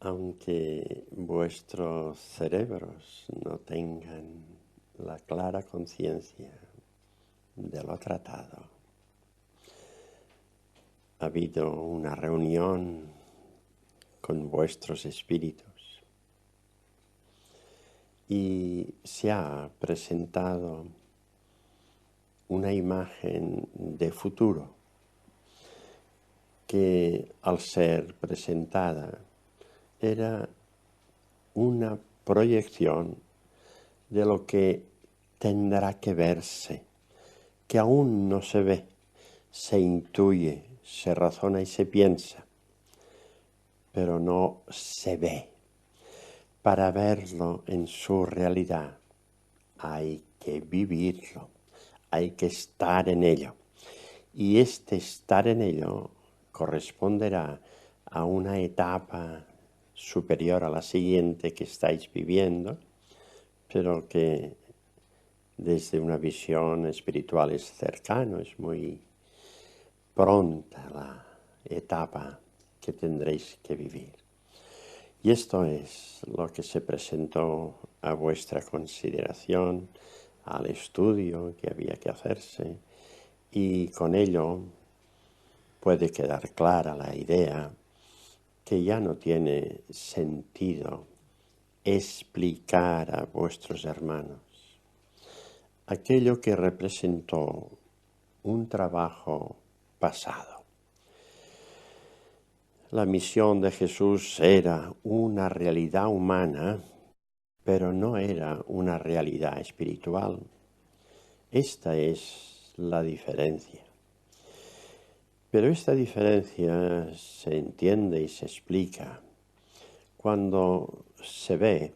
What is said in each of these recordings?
Aunque vuestros cerebros no tengan la clara conciencia de lo tratado, ha habido una reunión con vuestros espíritus y se ha presentado una imagen de futuro que, al ser presentada, era una proyección de lo que tendrá que verse, que aún no se ve, se intuye, se razona y se piensa, pero no se ve. Para verlo en su realidad hay que vivirlo, hay que estar en ello. Y este estar en ello corresponderá a una etapa superior a la siguiente que estáis viviendo, pero que desde una visión espiritual es cercano, es muy pronta la etapa que tendréis que vivir. Y esto es lo que se presentó a vuestra consideración, al estudio que había que hacerse, y con ello puede quedar clara la idea que ya no tiene sentido explicar a vuestros hermanos aquello que representó un trabajo pasado. La misión de Jesús era una realidad humana, pero no era una realidad espiritual. Esta es la diferencia. Pero esta diferencia se entiende y se explica cuando se ve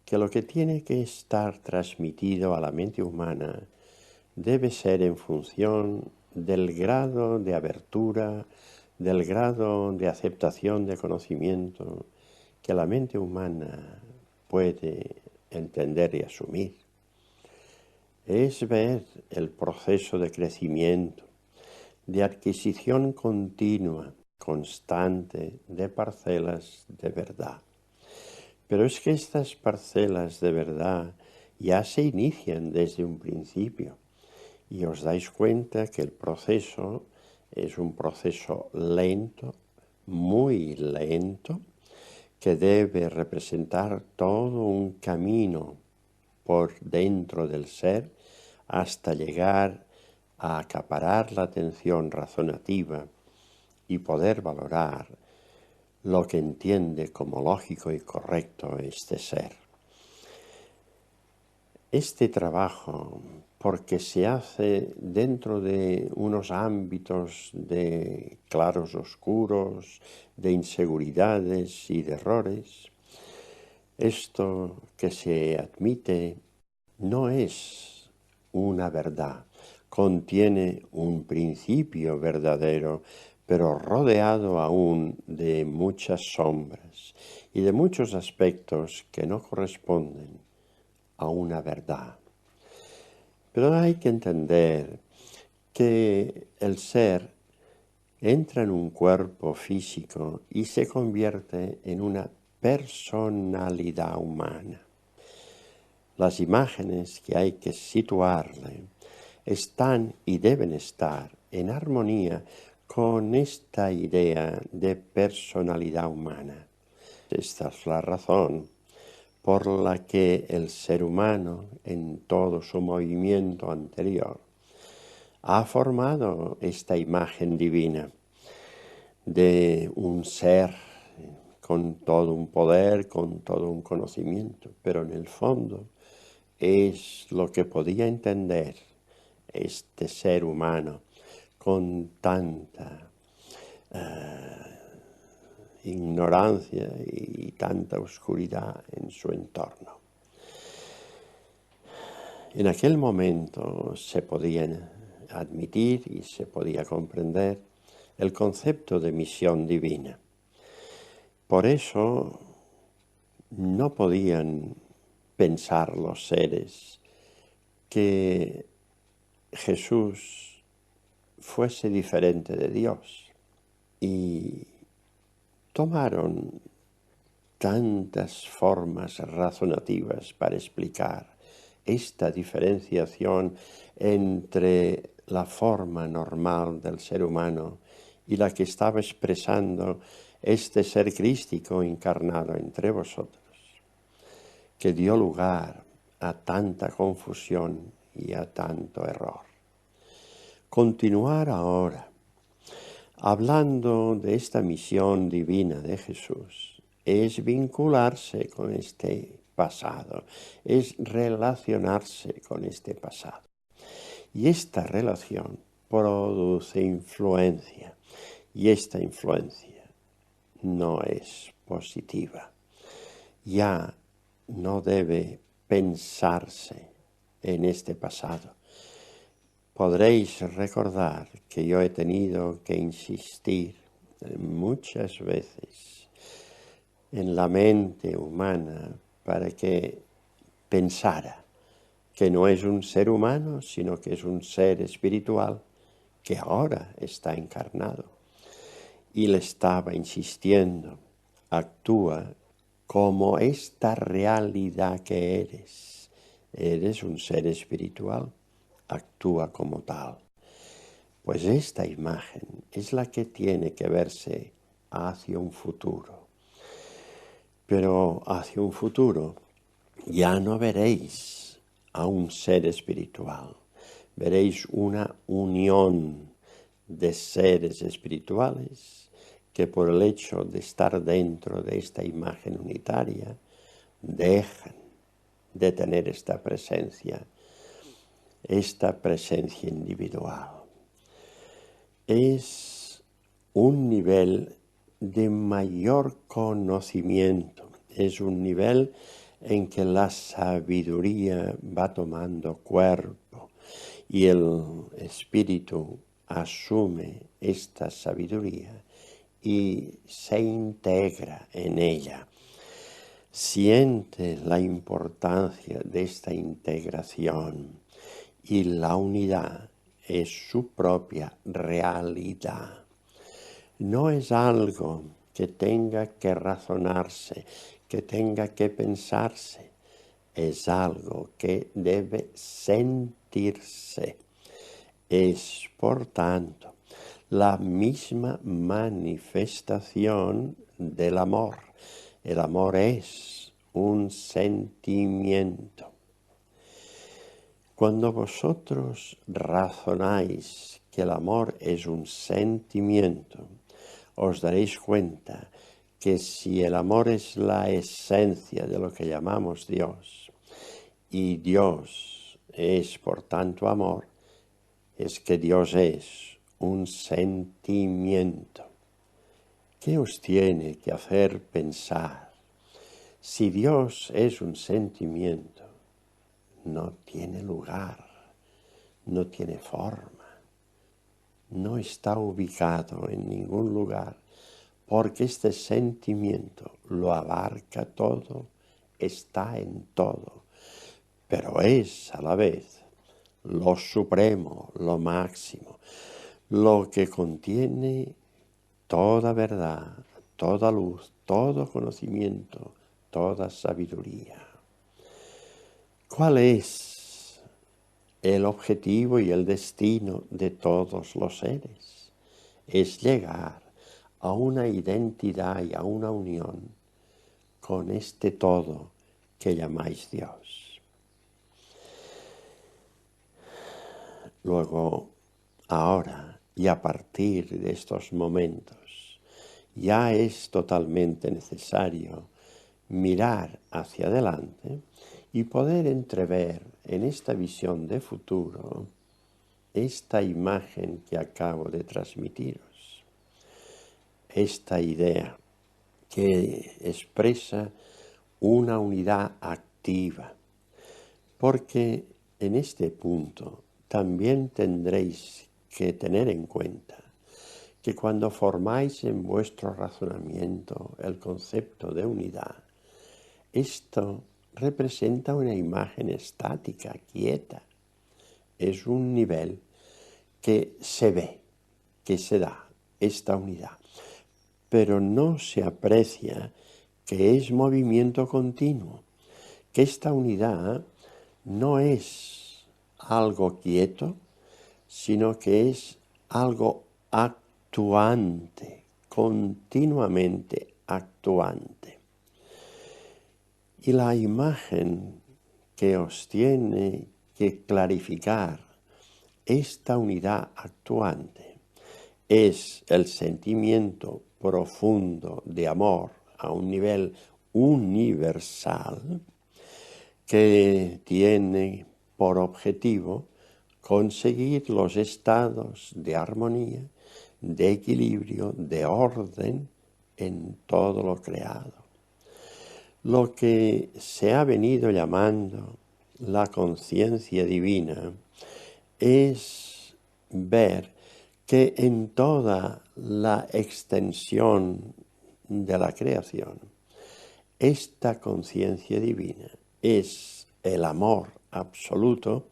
que lo que tiene que estar transmitido a la mente humana debe ser en función del grado de abertura, del grado de aceptación de conocimiento que la mente humana puede entender y asumir. Es ver el proceso de crecimiento, de adquisición continua, constante, de parcelas de verdad. Pero es que estas parcelas de verdad ya se inician desde un principio y os dais cuenta que el proceso es un proceso lento, muy lento, que debe representar todo un camino por dentro del ser hasta llegar a acaparar la atención razonativa y poder valorar lo que entiende como lógico y correcto este ser. Este trabajo, porque se hace dentro de unos ámbitos de claros oscuros, de inseguridades y de errores, esto que se admite no es una verdad, contiene un principio verdadero, pero rodeado aún de muchas sombras y de muchos aspectos que no corresponden a una verdad. Pero hay que entender que el ser entra en un cuerpo físico y se convierte en una personalidad humana. Las imágenes que hay que situarle están y deben estar en armonía con esta idea de personalidad humana. Esta es la razón por la que el ser humano, en todo su movimiento anterior, ha formado esta imagen divina de un ser con todo un poder, con todo un conocimiento, pero en el fondo es lo que podía entender este ser humano con tanta ignorancia y tanta oscuridad en su entorno. En aquel momento se podía admitir y se podía comprender el concepto de misión divina. Por eso no podían pensar los seres que Jesús fuese diferente de Dios y tomaron tantas formas razonativas para explicar esta diferenciación entre la forma normal del ser humano y la que estaba expresando este ser crístico encarnado entre vosotros, que dio lugar a tanta confusión y a tanto error. Continuar ahora, hablando de esta misión divina de Jesús, es vincularse con este pasado, es relacionarse con este pasado. Y esta relación produce influencia, y esta influencia no es positiva. Ya no debe pensarse en este pasado. Podréis recordar que yo he tenido que insistir muchas veces en la mente humana para que pensara que no es un ser humano, sino que es un ser espiritual que ahora está encarnado. Y le estaba insistiendo, actúa como esta realidad que eres. Eres un ser espiritual, actúa como tal. Pues esta imagen es la que tiene que verse hacia un futuro. Pero hacia un futuro ya no veréis a un ser espiritual, veréis una unión de seres espirituales que por el hecho de estar dentro de esta imagen unitaria dejan de tener esta presencia individual. Es un nivel de mayor conocimiento, es un nivel en que la sabiduría va tomando cuerpo y el espíritu asume esta sabiduría y se integra en ella. Siente la importancia de esta integración y la unidad es su propia realidad. No es algo que tenga que razonarse, que tenga que pensarse. Es algo que debe sentirse. Es, por tanto, la misma manifestación del amor. El amor es un sentimiento. Cuando vosotros razonáis que el amor es un sentimiento, os daréis cuenta que si el amor es la esencia de lo que llamamos Dios, y Dios es por tanto amor, es que Dios es un sentimiento. ¿Qué os tiene que hacer pensar? Si Dios es un sentimiento, no tiene lugar, no tiene forma, no está ubicado en ningún lugar, porque este sentimiento lo abarca todo, está en todo, pero es a la vez lo supremo, lo máximo, lo que contiene toda verdad, toda luz, todo conocimiento, toda sabiduría. ¿Cuál es el objetivo y el destino de todos los seres? Es llegar a una identidad y a una unión con este todo que llamáis Dios. Luego, ahora y a partir de estos momentos, ya es totalmente necesario mirar hacia adelante y poder entrever en esta visión de futuro esta imagen que acabo de transmitiros, esta idea que expresa una unidad activa, porque en este punto también tendréis que tener en cuenta que cuando formáis en vuestro razonamiento el concepto de unidad, esto representa una imagen estática, quieta. Es un nivel que se ve, que se da esta unidad, pero no se aprecia que es movimiento continuo, que esta unidad no es algo quieto, sino que es algo actuante, continuamente actuante. Y la imagen que os tiene que clarificar esta unidad actuante es el sentimiento profundo de amor a un nivel universal que tiene por objetivo conseguir los estados de armonía, de equilibrio, de orden en todo lo creado. Lo que se ha venido llamando la conciencia divina es ver que en toda la extensión de la creación, esta conciencia divina es el amor absoluto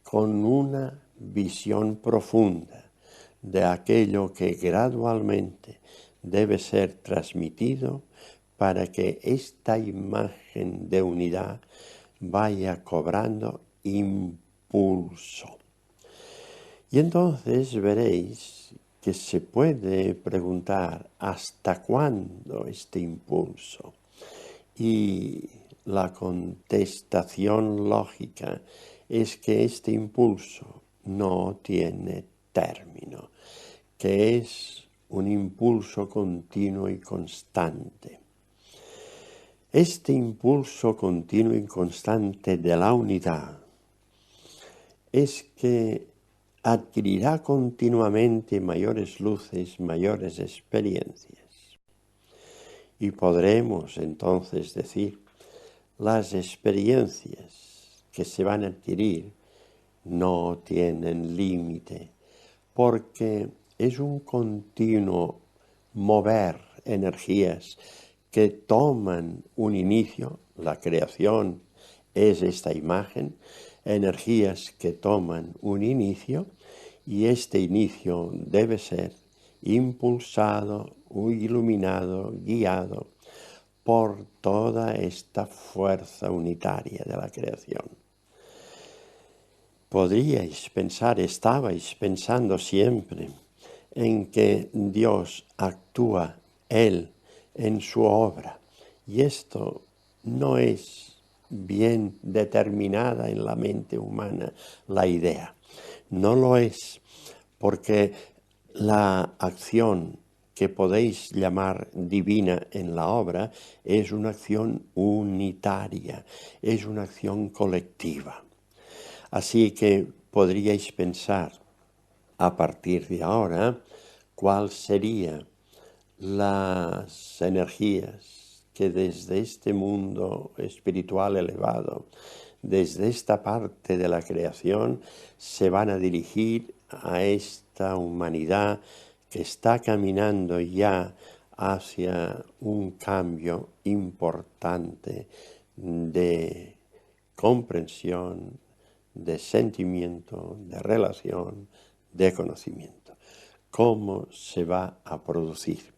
con una visión profunda de aquello que gradualmente debe ser transmitido para que esta imagen de unidad vaya cobrando impulso. Y entonces veréis que se puede preguntar hasta cuándo este impulso. Y la contestación lógica es que este impulso no tiene término, que es un impulso continuo y constante. Este impulso continuo y constante de la unidad es que adquirirá continuamente mayores luces, mayores experiencias. Y podremos entonces decir, las experiencias que se van a adquirir no tienen límite, porque es un continuo mover energías que toman un inicio, la creación es esta imagen, energías que toman un inicio y este inicio debe ser impulsado, iluminado, guiado por toda esta fuerza unitaria de la creación. Podríais pensar, estabais pensando siempre en que Dios actúa Él en su obra y esto no es bien determinada en la mente humana la idea. No lo es porque la acción que podéis llamar divina en la obra es una acción unitaria, es una acción colectiva. Así que podríais pensar a partir de ahora cuál sería las energías que desde este mundo espiritual elevado, desde esta parte de la creación, se van a dirigir a esta humanidad que está caminando ya hacia un cambio importante de comprensión, de sentimiento, de relación, de conocimiento. ¿Cómo se va a producir?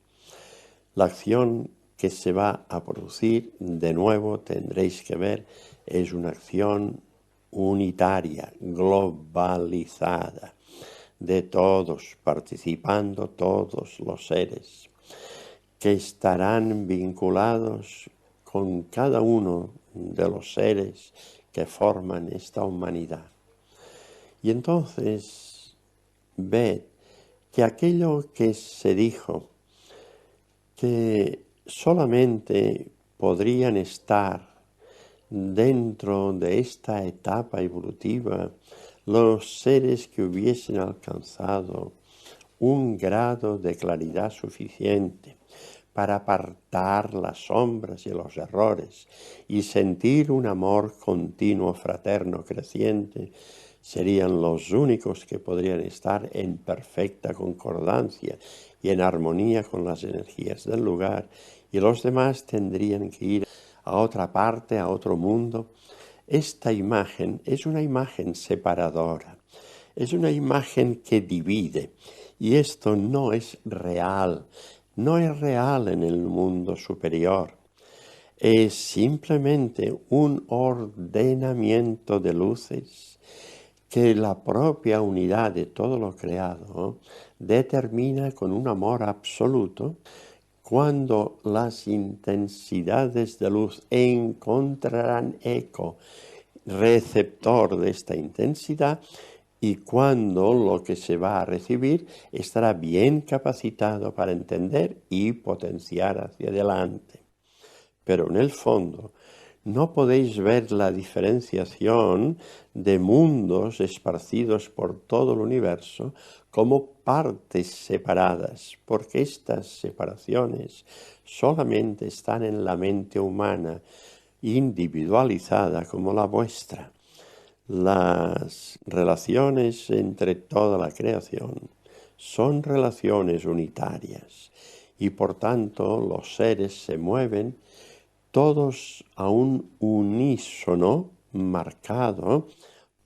La acción que se va a producir, de nuevo tendréis que ver, es una acción unitaria, globalizada, de todos, participando todos los seres, que estarán vinculados con cada uno de los seres que forman esta humanidad. Y entonces, ved que aquello que se dijo, que solamente podrían estar dentro de esta etapa evolutiva los seres que hubiesen alcanzado un grado de claridad suficiente para apartar las sombras y los errores y sentir un amor continuo, fraterno, creciente, serían los únicos que podrían estar en perfecta concordancia y en armonía con las energías del lugar, y los demás tendrían que ir a otra parte, a otro mundo. Esta imagen es una imagen separadora, es una imagen que divide, y esto no es real, no es real en el mundo superior. es simplemente un ordenamiento de luces que la propia unidad de todo lo creado determina con un amor absoluto. Cuando las intensidades de luz encontrarán eco receptor de esta intensidad, y cuando lo que se va a recibir estará bien capacitado para entender y potenciar hacia adelante. Pero en el fondo no podéis ver la diferenciación de mundos esparcidos por todo el universo como partes separadas, porque estas separaciones solamente están en la mente humana, individualizada como la vuestra. Las relaciones entre toda la creación son relaciones unitarias y por tanto los seres se mueven todos a un unísono marcado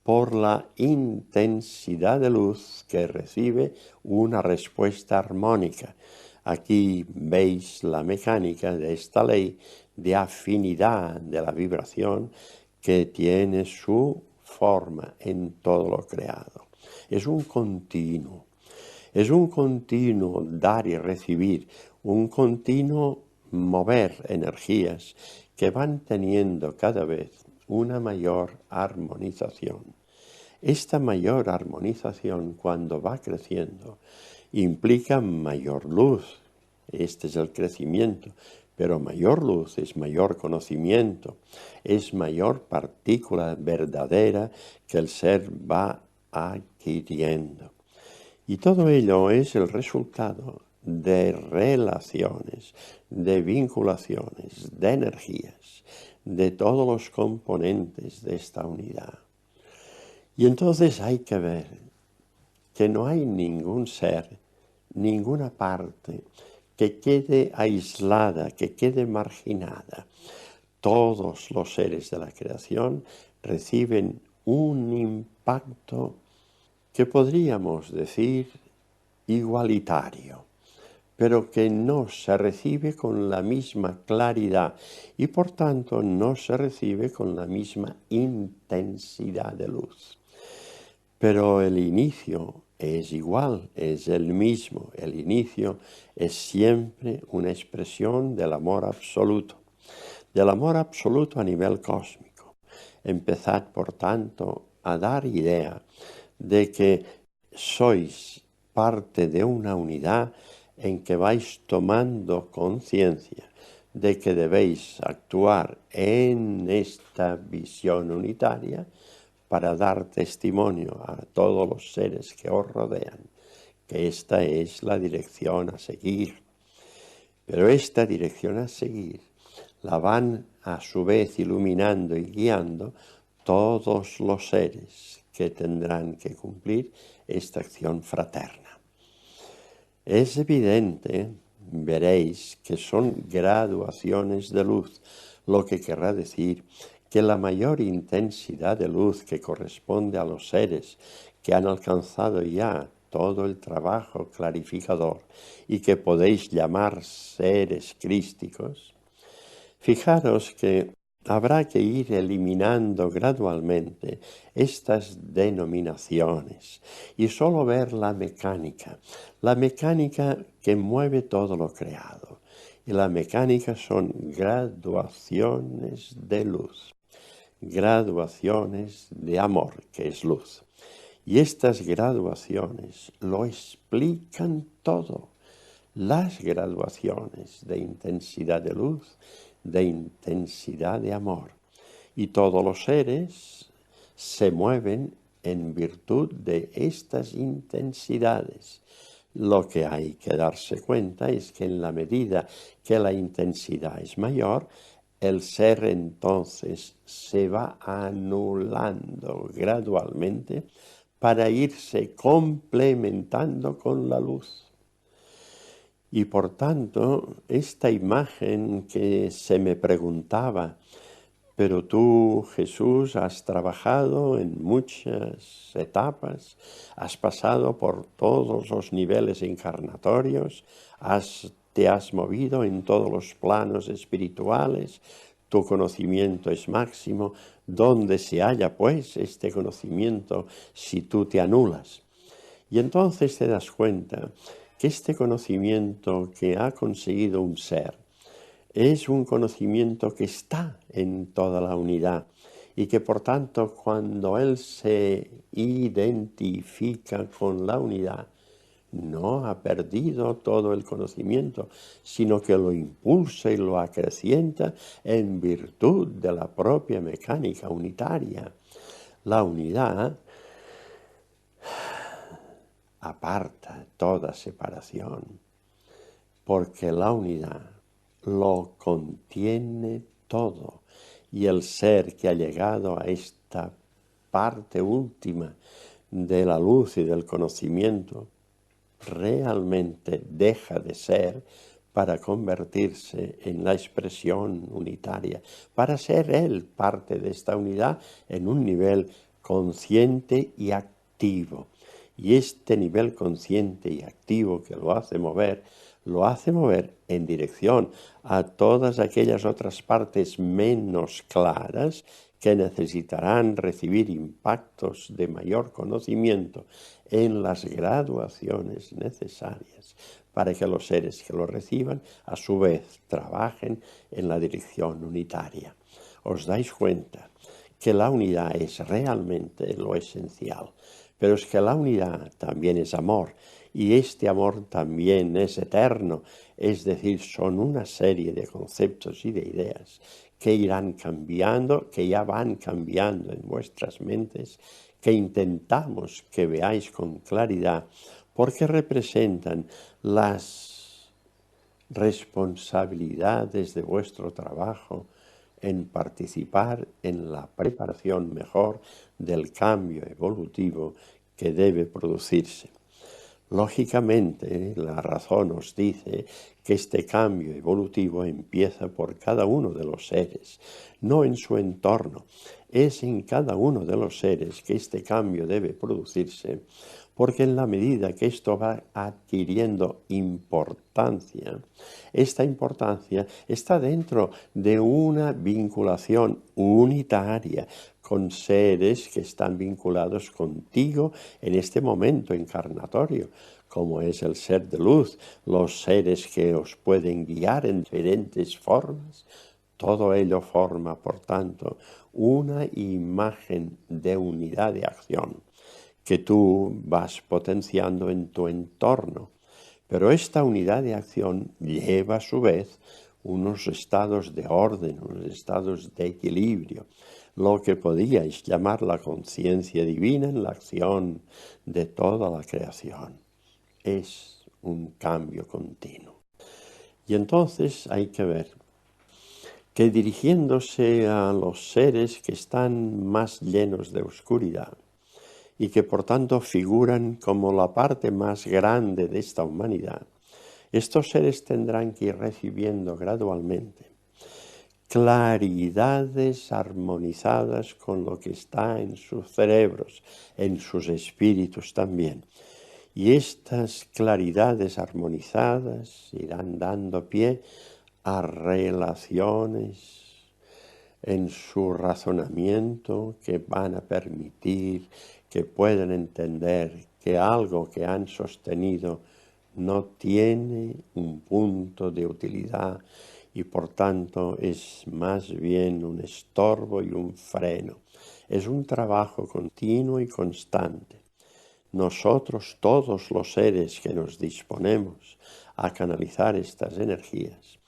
por la intensidad de luz que recibe una respuesta armónica. Aquí veis la mecánica de esta ley de afinidad de la vibración que tiene su forma en todo lo creado. Es un continuo dar y recibir, un continuo mover energías que van teniendo cada vez una mayor armonización. Esta mayor armonización, cuando va creciendo, implica mayor luz. Este es el crecimiento. Pero mayor luz es mayor conocimiento, es mayor partícula verdadera que el ser va adquiriendo. Y todo ello es el resultado de relaciones, de vinculaciones, de energías, de todos los componentes de esta unidad. Y entonces hay que ver que no hay ningún ser, ninguna parte que quede aislada, que quede marginada. Todos los seres de la creación reciben un impacto que podríamos decir igualitario, pero que no se recibe con la misma claridad y por tanto no se recibe con la misma intensidad de luz. Pero el inicio es igual, es el mismo. El inicio es siempre una expresión del amor absoluto a nivel cósmico. Empezad, por tanto, a dar idea de que sois parte de una unidad en que vais tomando conciencia de que debéis actuar en esta visión unitaria para dar testimonio a todos los seres que os rodean, que esta es la dirección a seguir. Pero esta dirección a seguir la van a su vez iluminando y guiando todos los seres que tendrán que cumplir esta acción fraterna. Es evidente, veréis, que son graduaciones de luz, lo que querrá decir que la mayor intensidad de luz que corresponde a los seres que han alcanzado ya todo el trabajo clarificador y que podéis llamar seres crísticos, fijaros que habrá que ir eliminando gradualmente estas denominaciones y solo ver la mecánica que mueve todo lo creado. Y la mecánica son graduaciones de luz, graduaciones de amor, que es luz. Y estas graduaciones lo explican todo. Las graduaciones de intensidad de luz, de intensidad de amor. Y todos los seres se mueven en virtud de estas intensidades. Lo que hay que darse cuenta es que en la medida que la intensidad es mayor, el ser entonces se va anulando gradualmente para irse complementando con la luz. Y por tanto, esta imagen que se me preguntaba, pero tú, Jesús, has trabajado en muchas etapas, has pasado por todos los niveles encarnatorios, te has movido en todos los planos espirituales, tu conocimiento es máximo, ¿dónde se halla pues este conocimiento si tú te anulas? Y entonces te das cuenta que este conocimiento que ha conseguido un ser es un conocimiento que está en toda la unidad y que por tanto cuando él se identifica con la unidad, no ha perdido todo el conocimiento, sino que lo impulsa y lo acrecienta en virtud de la propia mecánica unitaria. La unidad aparta toda separación, porque la unidad lo contiene todo, y el ser que ha llegado a esta parte última de la luz y del conocimiento realmente deja de ser para convertirse en la expresión unitaria, para ser él parte de esta unidad en un nivel consciente y activo. Y este nivel consciente y activo que lo hace mover en dirección a todas aquellas otras partes menos claras que necesitarán recibir impactos de mayor conocimiento en las graduaciones necesarias para que los seres que lo reciban a su vez trabajen en la dirección unitaria. ¿Os dais cuenta que la unidad es realmente lo esencial? Pero es que la unidad también es amor, y este amor también es eterno, es decir, son una serie de conceptos y de ideas que irán cambiando, que ya van cambiando en vuestras mentes, que intentamos que veáis con claridad, porque representan las responsabilidades de vuestro trabajo en participar en la preparación mejor del cambio evolutivo que debe producirse. Lógicamente, la razón os dice que este cambio evolutivo empieza por cada uno de los seres, no en su entorno. Es en cada uno de los seres que este cambio debe producirse, porque en la medida que esto va adquiriendo importancia, esta importancia está dentro de una vinculación unitaria con seres que están vinculados contigo en este momento encarnatorio, como es el ser de luz, los seres que os pueden guiar en diferentes formas. Todo ello forma, por tanto, una imagen de unidad de acción que tú vas potenciando en tu entorno. Pero esta unidad de acción lleva a su vez unos estados de orden, unos estados de equilibrio, lo que podíais llamar la conciencia divina en la acción de toda la creación. Es un cambio continuo. Y entonces hay que ver que dirigiéndose a los seres que están más llenos de oscuridad, y que por tanto figuran como la parte más grande de esta humanidad, estos seres tendrán que ir recibiendo gradualmente claridades armonizadas con lo que está en sus cerebros, en sus espíritus también. Y estas claridades armonizadas irán dando pie a relaciones en su razonamiento que van a permitir que puedan entender que algo que han sostenido no tiene un punto de utilidad y por tanto es más bien un estorbo y un freno. Es un trabajo continuo y constante. Nosotros, todos los seres que nos disponemos a canalizar estas energías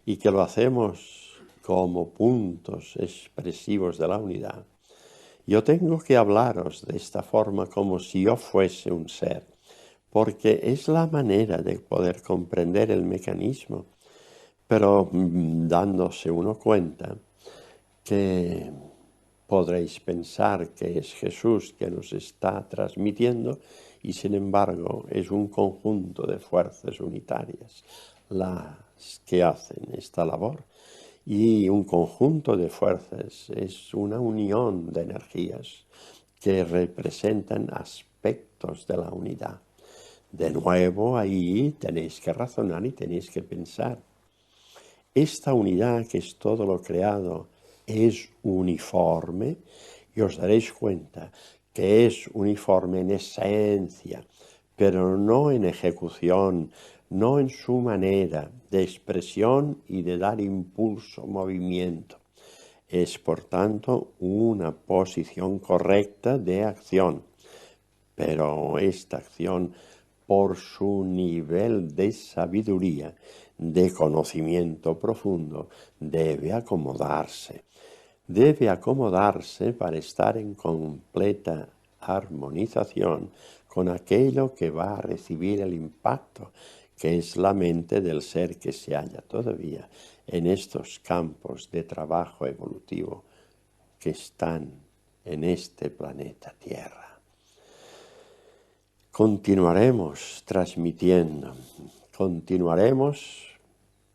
y que lo hacemos como puntos expresivos de la unidad, yo tengo que hablaros de esta forma como si yo fuese un ser, porque es la manera de poder comprender el mecanismo, pero dándose uno cuenta que podréis pensar que es Jesús que nos está transmitiendo y sin embargo es un conjunto de fuerzas unitarias las que hacen esta labor. Y un conjunto de fuerzas es una unión de energías que representan aspectos de la unidad. De nuevo, ahí tenéis que razonar y tenéis que pensar. Esta unidad, que es todo lo creado, es uniforme, y os daréis cuenta que es uniforme en esencia, pero no en ejecución, no en su manera de expresión y de dar impulso, movimiento. Es, por tanto, una posición correcta de acción, pero esta acción, por su nivel de sabiduría, de conocimiento profundo, debe acomodarse. Debe acomodarse para estar en completa armonización con aquello que va a recibir el impacto, que es la mente del ser que se halla todavía en estos campos de trabajo evolutivo que están en este planeta Tierra. Continuaremos transmitiendo, continuaremos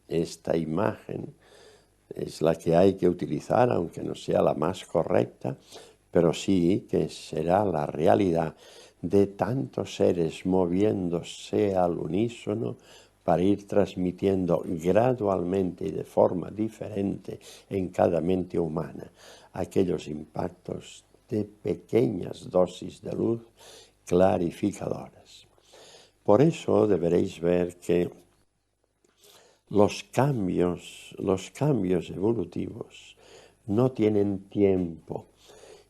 esta imagen. Es la que hay que utilizar, aunque no sea la más correcta, pero sí que será la realidad de tantos seres moviéndose al unísono para ir transmitiendo gradualmente y de forma diferente en cada mente humana aquellos impactos de pequeñas dosis de luz clarificadoras. Por eso deberéis ver que los cambios evolutivos no tienen tiempo.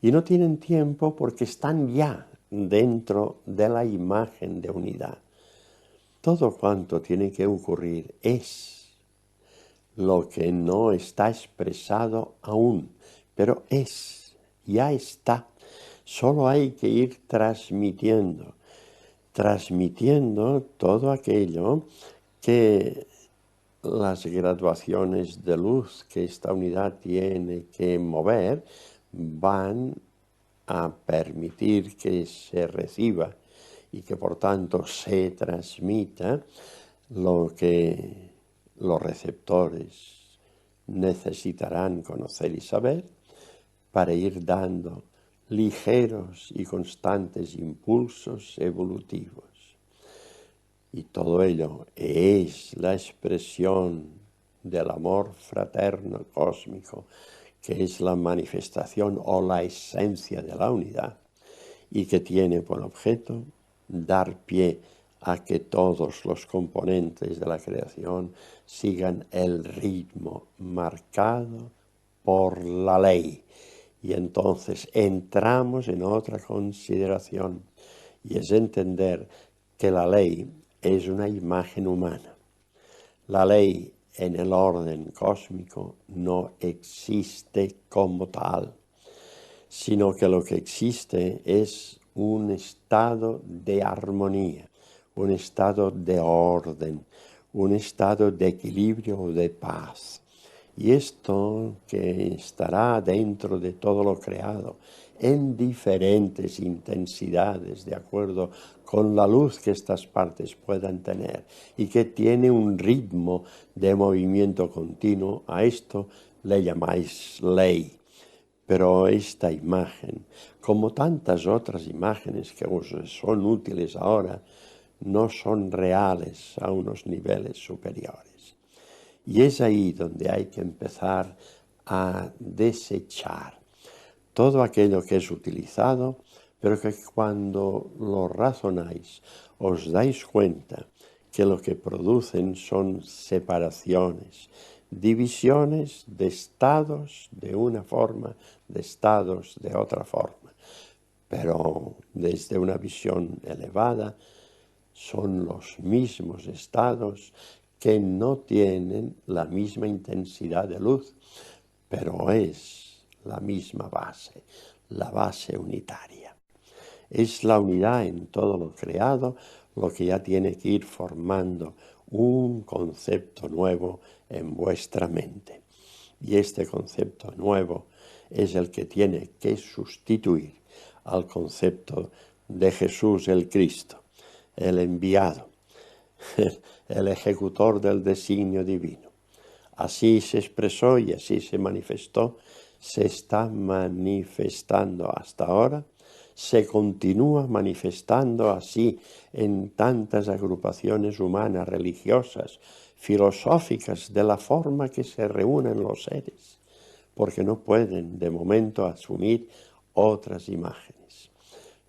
Y no tienen tiempo porque están ya dentro de la imagen de unidad. Todo cuanto tiene que ocurrir es lo que no está expresado aún, pero ya está. Solo hay que ir transmitiendo todo aquello que las graduaciones de luz que esta unidad tiene que mover van a permitir que se reciba y que por tanto se transmita lo que los receptores necesitarán conocer y saber para ir dando ligeros y constantes impulsos evolutivos. Y todo ello es la expresión del amor fraterno cósmico, que es la manifestación o la esencia de la unidad, y que tiene por objeto dar pie a que todos los componentes de la creación sigan el ritmo marcado por la ley. Y entonces entramos en otra consideración, y es entender que la ley es una imagen humana. La ley en el orden cósmico no existe como tal, sino que lo que existe es un estado de armonía, un estado de orden, un estado de equilibrio o de paz. Y esto que estará dentro de todo lo creado en diferentes intensidades, de acuerdo con la luz que estas partes puedan tener, y que tiene un ritmo de movimiento continuo, a esto le llamáis ley. Pero esta imagen, como tantas otras imágenes que os son útiles ahora, no son reales a unos niveles superiores. Y es ahí donde hay que empezar a desechar todo aquello que es utilizado, pero que cuando lo razonáis os dais cuenta que lo que producen son separaciones, divisiones de estados de una forma, de estados de otra forma. Pero desde una visión elevada son los mismos estados que no tienen la misma intensidad de luz, pero es la misma base, la base unitaria. Es la unidad en todo lo creado lo que ya tiene que ir formando un concepto nuevo en vuestra mente. Y este concepto nuevo es el que tiene que sustituir al concepto de Jesús el Cristo, el enviado, el ejecutor del designio divino. Así se expresó y así se manifestó, se está manifestando hasta ahora, se continúa manifestando así en tantas agrupaciones humanas, religiosas, filosóficas, de la forma que se reúnen los seres, porque no pueden de momento asumir otras imágenes.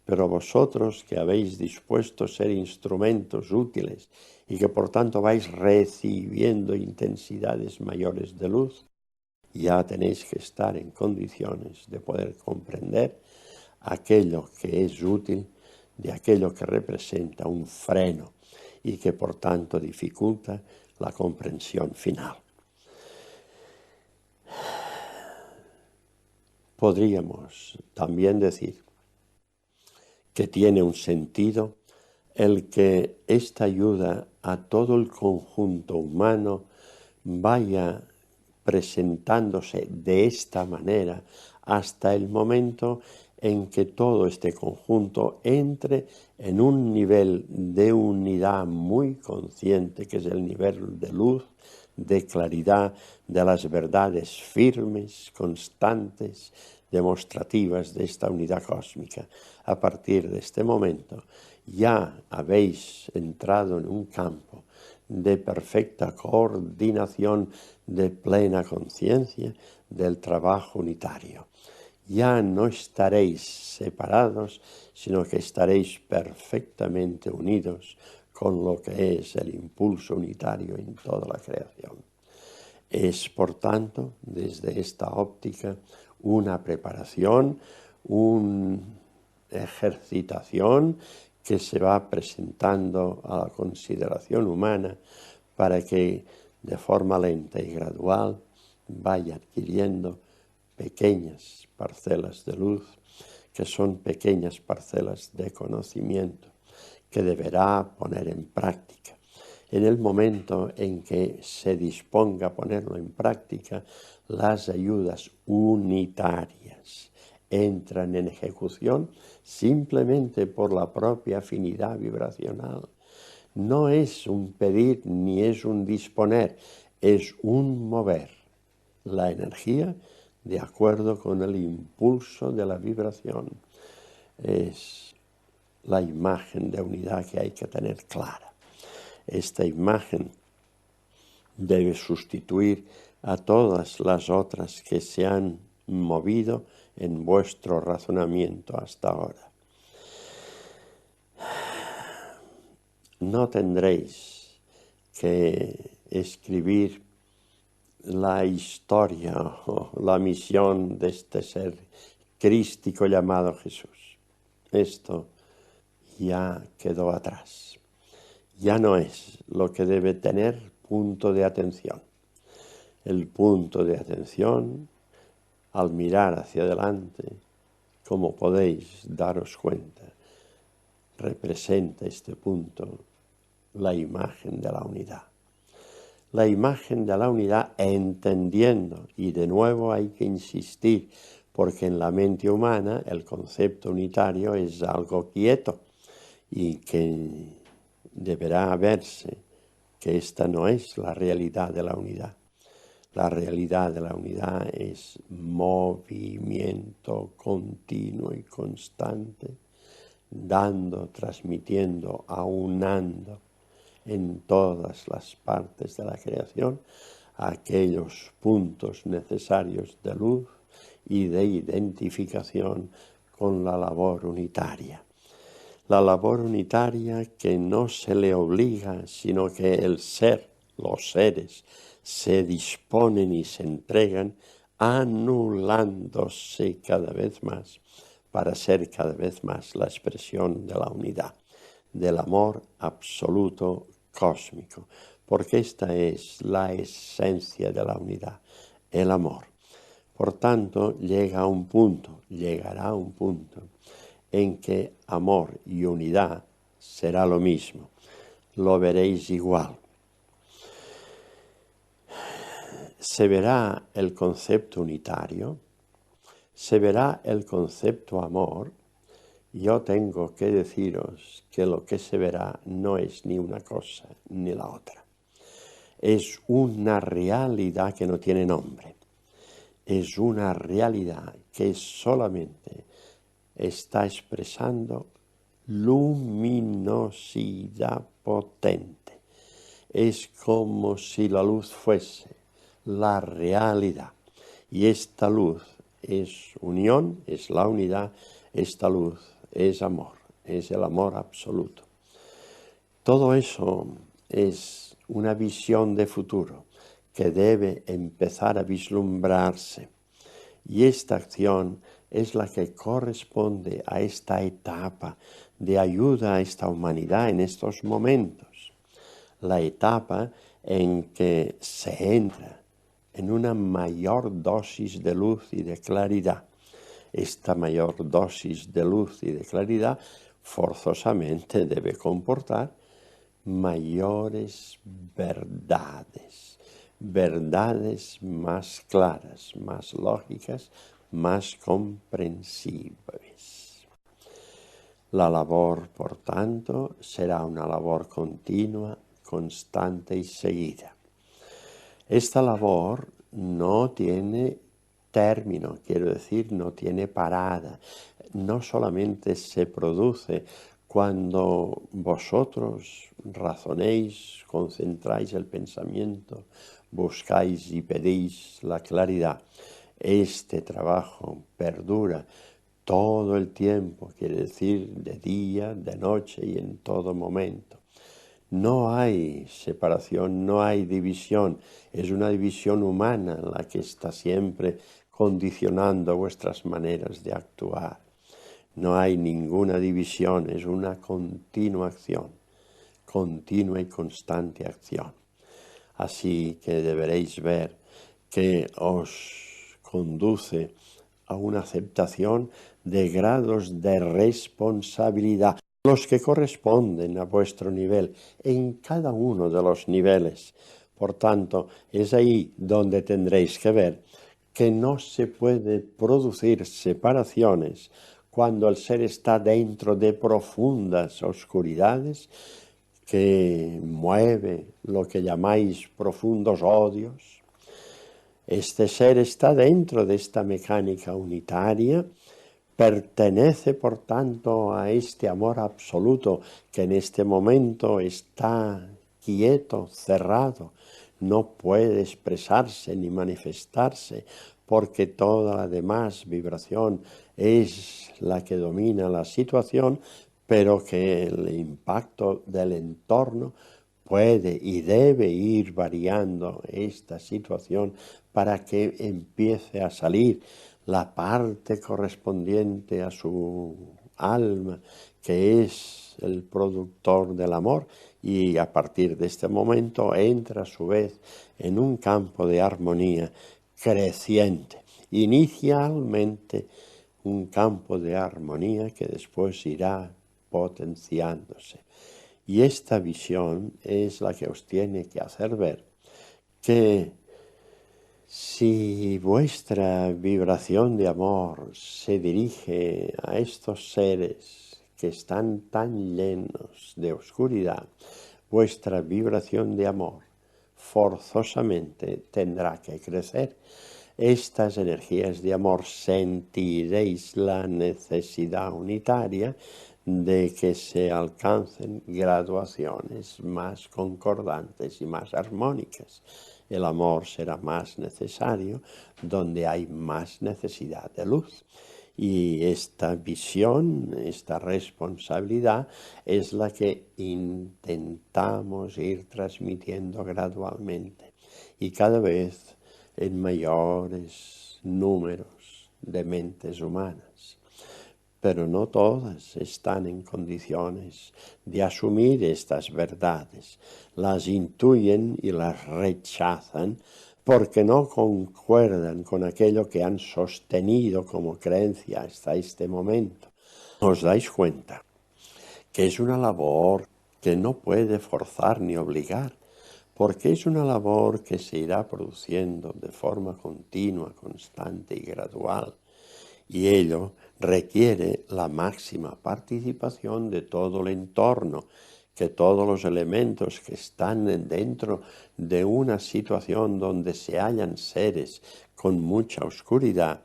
Pero vosotros que habéis dispuesto ser instrumentos útiles y que por tanto vais recibiendo intensidades mayores de luz, ya tenéis que estar en condiciones de poder comprender aquello que es útil de aquello que representa un freno y que por tanto dificulta la comprensión final. Podríamos también decir que tiene un sentido el que esta ayuda a todo el conjunto humano vaya presentándose de esta manera hasta el momento en que todo este conjunto entre en un nivel de unidad muy consciente, que es el nivel de luz, de claridad, de las verdades firmes, constantes, demostrativas de esta unidad cósmica. A partir de este momento ya habéis entrado en un campo de perfecta coordinación, de plena conciencia del trabajo unitario. Ya no estaréis separados, sino que estaréis perfectamente unidos con lo que es el impulso unitario en toda la creación. Es, por tanto, desde esta óptica, una preparación, una ejercitación que se va presentando a la consideración humana para que de forma lenta y gradual vaya adquiriendo pequeñas parcelas de luz, que son pequeñas parcelas de conocimiento, que deberá poner en práctica. En el momento en que se disponga a ponerlo en práctica, las ayudas unitarias entran en ejecución simplemente por la propia afinidad vibracional. No es un pedir ni es un disponer, es un mover la energía de acuerdo con el impulso de la vibración. Es la imagen de unidad que hay que tener clara. Esta imagen debe sustituir a todas las otras que se han movido en vuestro razonamiento hasta ahora. No tendréis que escribir la historia o la misión de este ser crístico llamado Jesús. Esto ya quedó atrás. Ya no es lo que debe tener punto de atención. El punto de atención, al mirar hacia adelante, como podéis daros cuenta, representa este punto la imagen de la unidad. La imagen de la unidad entendiendo, y de nuevo hay que insistir, porque en la mente humana el concepto unitario es algo quieto y que deberá verse que esta no es la realidad de la unidad. La realidad de la unidad es movimiento continuo y constante, dando, transmitiendo, aunando en todas las partes de la creación aquellos puntos necesarios de luz y de identificación con la labor unitaria. La labor unitaria que no se le obliga, sino que el ser, los seres, se disponen y se entregan, anulándose cada vez más para ser cada vez más la expresión de la unidad, del amor absoluto cósmico, porque esta es la esencia de la unidad, el amor. Por tanto, llegará un punto en que amor y unidad será lo mismo, lo veréis igual. Se verá el concepto unitario, se verá el concepto amor. Yo tengo que deciros que lo que se verá no es ni una cosa ni la otra. Es una realidad que no tiene nombre. Es una realidad que es solamente está expresando luminosidad potente. Es como si la luz fuese la realidad. Y esta luz es unión, es la unidad, esta luz es amor, es el amor absoluto. Todo eso es una visión de futuro que debe empezar a vislumbrarse. Y esta acción es la que corresponde a esta etapa de ayuda a esta humanidad en estos momentos. La etapa en que se entra en una mayor dosis de luz y de claridad. Esta mayor dosis de luz y de claridad forzosamente debe comportar mayores verdades, verdades más claras, más lógicas, más comprensibles. La labor, por tanto, será una labor continua, constante y seguida. Esta labor no tiene término, quiero decir, no tiene parada. No solamente se produce cuando vosotros razonéis, concentráis el pensamiento, buscáis y pedís la claridad. Este trabajo perdura todo el tiempo, quiere decir de día, de noche y en todo momento. No hay separación, no hay división, es una división humana la que está siempre condicionando vuestras maneras de actuar. No hay ninguna división, es una continua acción, continua y constante acción. Así que deberéis ver que os conduce a una aceptación de grados de responsabilidad, los que corresponden a vuestro nivel, en cada uno de los niveles. Por tanto, es ahí donde tendréis que ver que no se puede producir separaciones cuando el ser está dentro de profundas oscuridades que mueve lo que llamáis profundos odios. Este ser está dentro de esta mecánica unitaria, pertenece por tanto a este amor absoluto que en este momento está quieto, cerrado, no puede expresarse ni manifestarse porque toda la demás vibración es la que domina la situación, pero que el impacto del entorno puede y debe ir variando esta situación para que empiece a salir la parte correspondiente a su alma, que es el productor del amor, y a partir de este momento entra a su vez en un campo de armonía creciente. Inicialmente un campo de armonía que después irá potenciándose. Y esta visión es la que os tiene que hacer ver que si vuestra vibración de amor se dirige a estos seres que están tan llenos de oscuridad, vuestra vibración de amor forzosamente tendrá que crecer. Estas energías de amor sentiréis la necesidad unitaria de que se alcancen graduaciones más concordantes y más armónicas. El amor será más necesario donde hay más necesidad de luz. Y esta visión, esta responsabilidad es la que intentamos ir transmitiendo gradualmente y cada vez en mayores números de mentes humanas. Pero no todas están en condiciones de asumir estas verdades. Las intuyen y las rechazan porque no concuerdan con aquello que han sostenido como creencia hasta este momento. ¿Os dais cuenta que es una labor que no puede forzar ni obligar? Porque es una labor que se irá produciendo de forma continua, constante y gradual. Y ello requiere la máxima participación de todo el entorno, que todos los elementos que están dentro de una situación donde se hallan seres con mucha oscuridad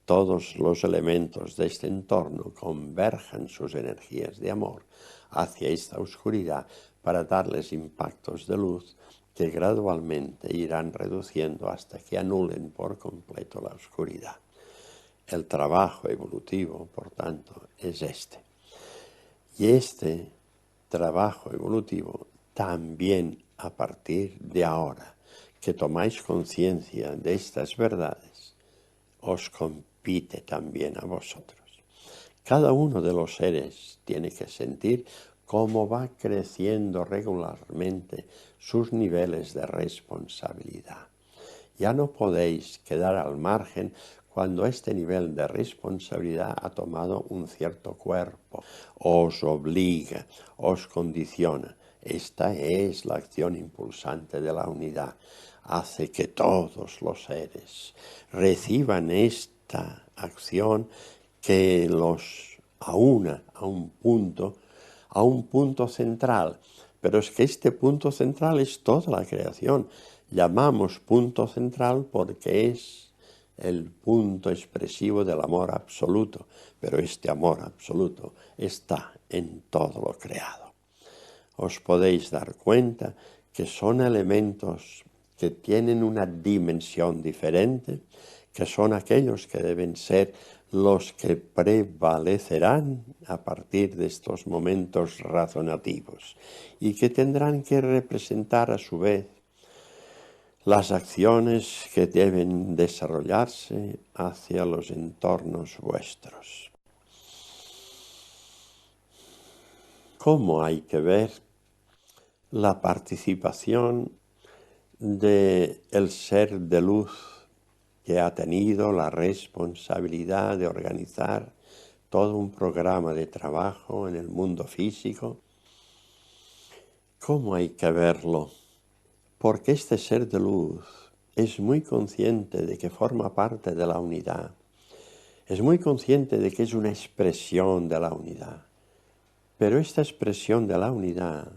todos los elementos de este entorno converjan sus energías de amor hacia esta oscuridad para darles impactos de luz que gradualmente irán reduciendo hasta que anulen por completo la oscuridad. El trabajo evolutivo, por tanto, es este. Y este trabajo evolutivo también a partir de ahora que tomáis conciencia de estas verdades, os compite también a vosotros. Cada uno de los seres tiene que sentir cómo va creciendo regularmente sus niveles de responsabilidad. Ya no podéis quedar al margen cuando este nivel de responsabilidad ha tomado un cierto cuerpo, os obliga, os condiciona. Esta es la acción impulsante de la unidad. Hace que todos los seres reciban esta acción que los aúna a un punto central. Pero es que este punto central es toda la creación. Llamamos punto central porque es el punto expresivo del amor absoluto, pero este amor absoluto está en todo lo creado. Os podéis dar cuenta que son elementos que tienen una dimensión diferente, que son aquellos que deben ser los que prevalecerán a partir de estos momentos razonativos y que tendrán que representar a su vez las acciones que deben desarrollarse hacia los entornos vuestros. ¿Cómo hay que ver la participación del ser de luz que ha tenido la responsabilidad de organizar todo un programa de trabajo en el mundo físico? ¿Cómo hay que verlo? Porque este ser de luz es muy consciente de que forma parte de la unidad, es muy consciente de que es una expresión de la unidad, pero esta expresión de la unidad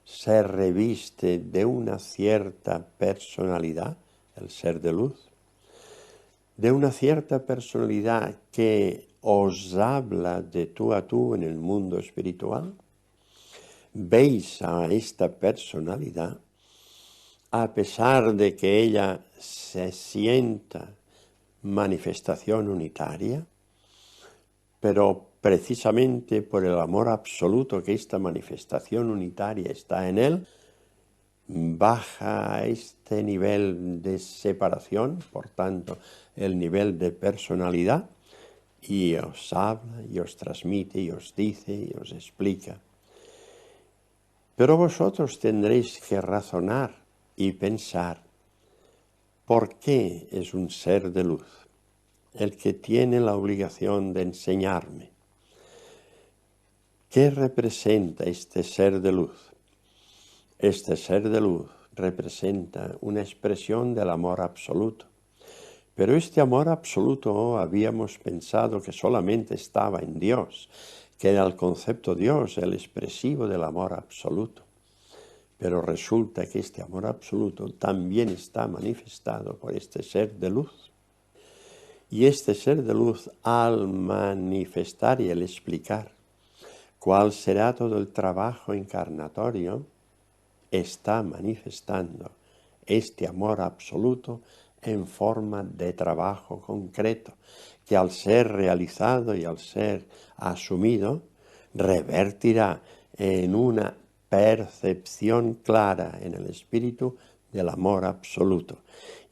se reviste de una cierta personalidad, el ser de luz, de una cierta personalidad que os habla de tú a tú en el mundo espiritual. Veis a esta personalidad, a pesar de que ella se sienta manifestación unitaria, pero precisamente por el amor absoluto que esta manifestación unitaria está en él, baja a este nivel de separación, por tanto, el nivel de personalidad, y os habla, y os transmite, y os dice, y os explica. Pero vosotros tendréis que razonar y pensar, ¿por qué es un ser de luz el que tiene la obligación de enseñarme? ¿Qué representa este ser de luz? Este ser de luz representa una expresión del amor absoluto. Pero este amor absoluto habíamos pensado que solamente estaba en Dios, que era el concepto Dios, el expresivo del amor absoluto. Pero resulta que este amor absoluto también está manifestado por este ser de luz. Y este ser de luz, al manifestar y al explicar cuál será todo el trabajo encarnatorio, está manifestando este amor absoluto en forma de trabajo concreto, que al ser realizado y al ser asumido, revertirá en una percepción clara en el espíritu del amor absoluto.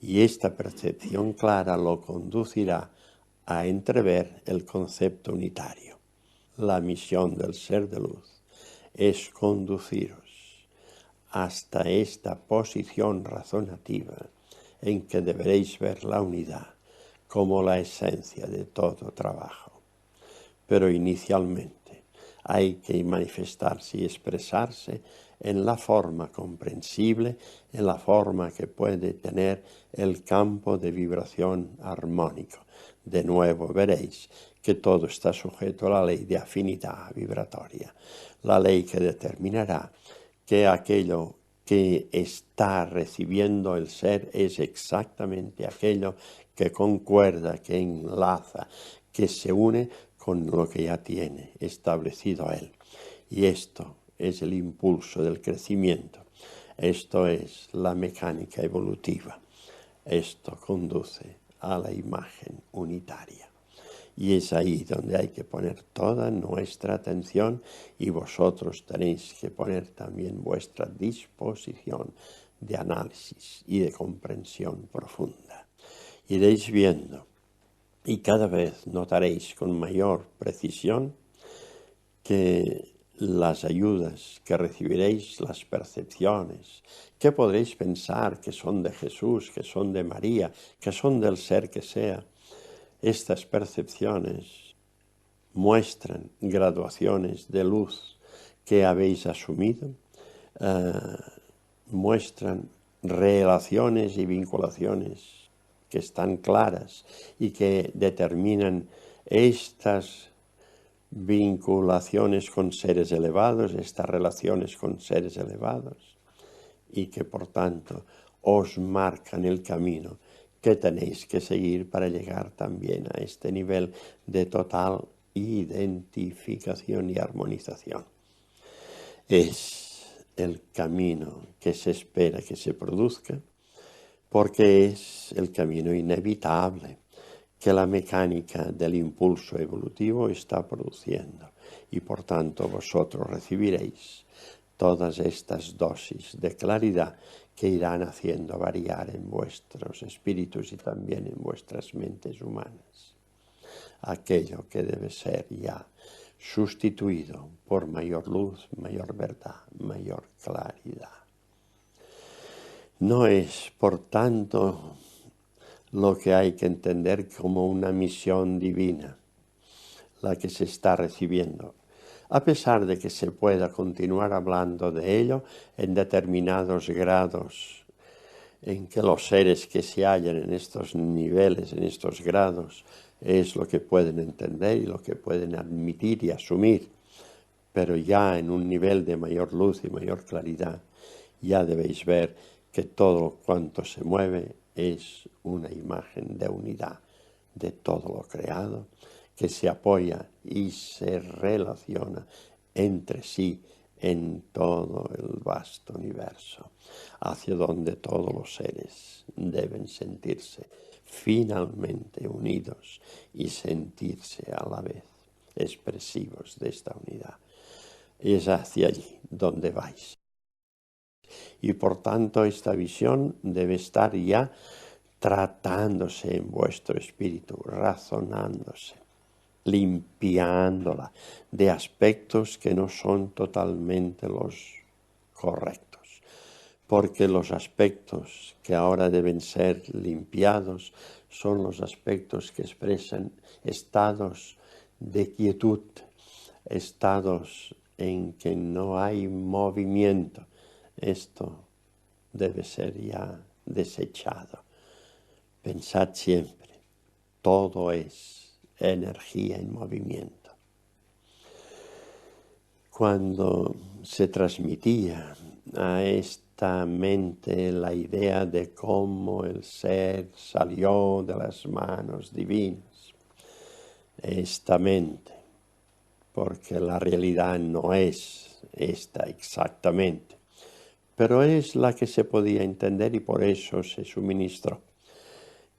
Y esta percepción clara lo conducirá a entrever el concepto unitario. La misión del ser de luz es conduciros hasta esta posición razonativa en que deberéis ver la unidad como la esencia de todo trabajo. Pero inicialmente hay que manifestarse y expresarse en la forma comprensible, en la forma que puede tener el campo de vibración armónico. De nuevo veréis que todo está sujeto a la ley de afinidad vibratoria, la ley que determinará que aquello que está recibiendo el ser es exactamente aquello que concuerda, que enlaza, que se une con lo que ya tiene establecido Él. Y esto es el impulso del crecimiento. Esto es la mecánica evolutiva. Esto conduce a la imagen unitaria. Y es ahí donde hay que poner toda nuestra atención, y vosotros tenéis que poner también vuestra disposición de análisis y de comprensión profunda. Iréis viendo y cada vez notaréis con mayor precisión que las ayudas que recibiréis, las percepciones, que podréis pensar que son de Jesús, que son de María, que son del ser que sea, estas percepciones muestran graduaciones de luz que habéis asumido, muestran relaciones y vinculaciones que están claras y que determinan estas vinculaciones con seres elevados, estas relaciones con seres elevados, y que por tanto os marcan el camino que tenéis que seguir para llegar también a este nivel de total identificación y armonización. Es el camino que se espera que se produzca, porque es el camino inevitable que la mecánica del impulso evolutivo está produciendo, y por tanto vosotros recibiréis todas estas dosis de claridad que irán haciendo variar en vuestros espíritus y también en vuestras mentes humanas aquello que debe ser ya sustituido por mayor luz, mayor verdad, mayor claridad. No es, por tanto, lo que hay que entender como una misión divina la que se está recibiendo, a pesar de que se pueda continuar hablando de ello en determinados grados, en que los seres que se hallan en estos niveles, en estos grados, es lo que pueden entender y lo que pueden admitir y asumir, pero ya en un nivel de mayor luz y mayor claridad, ya debéis ver que todo cuanto se mueve es una imagen de unidad de todo lo creado, que se apoya y se relaciona entre sí en todo el vasto universo, hacia donde todos los seres deben sentirse finalmente unidos y sentirse a la vez expresivos de esta unidad. Es hacia allí donde vais. Y por tanto esta visión debe estar ya tratándose en vuestro espíritu, razonándose, limpiándola de aspectos que no son totalmente los correctos, porque los aspectos que ahora deben ser limpiados son los aspectos que expresan estados de quietud, estados en que no hay movimiento. Esto debe ser ya desechado. Pensad siempre, todo es energía en movimiento. Cuando se transmitía a esta mente la idea de cómo el ser salió de las manos divinas, esta mente, porque la realidad no es esta exactamente, pero es la que se podía entender y por eso se suministró,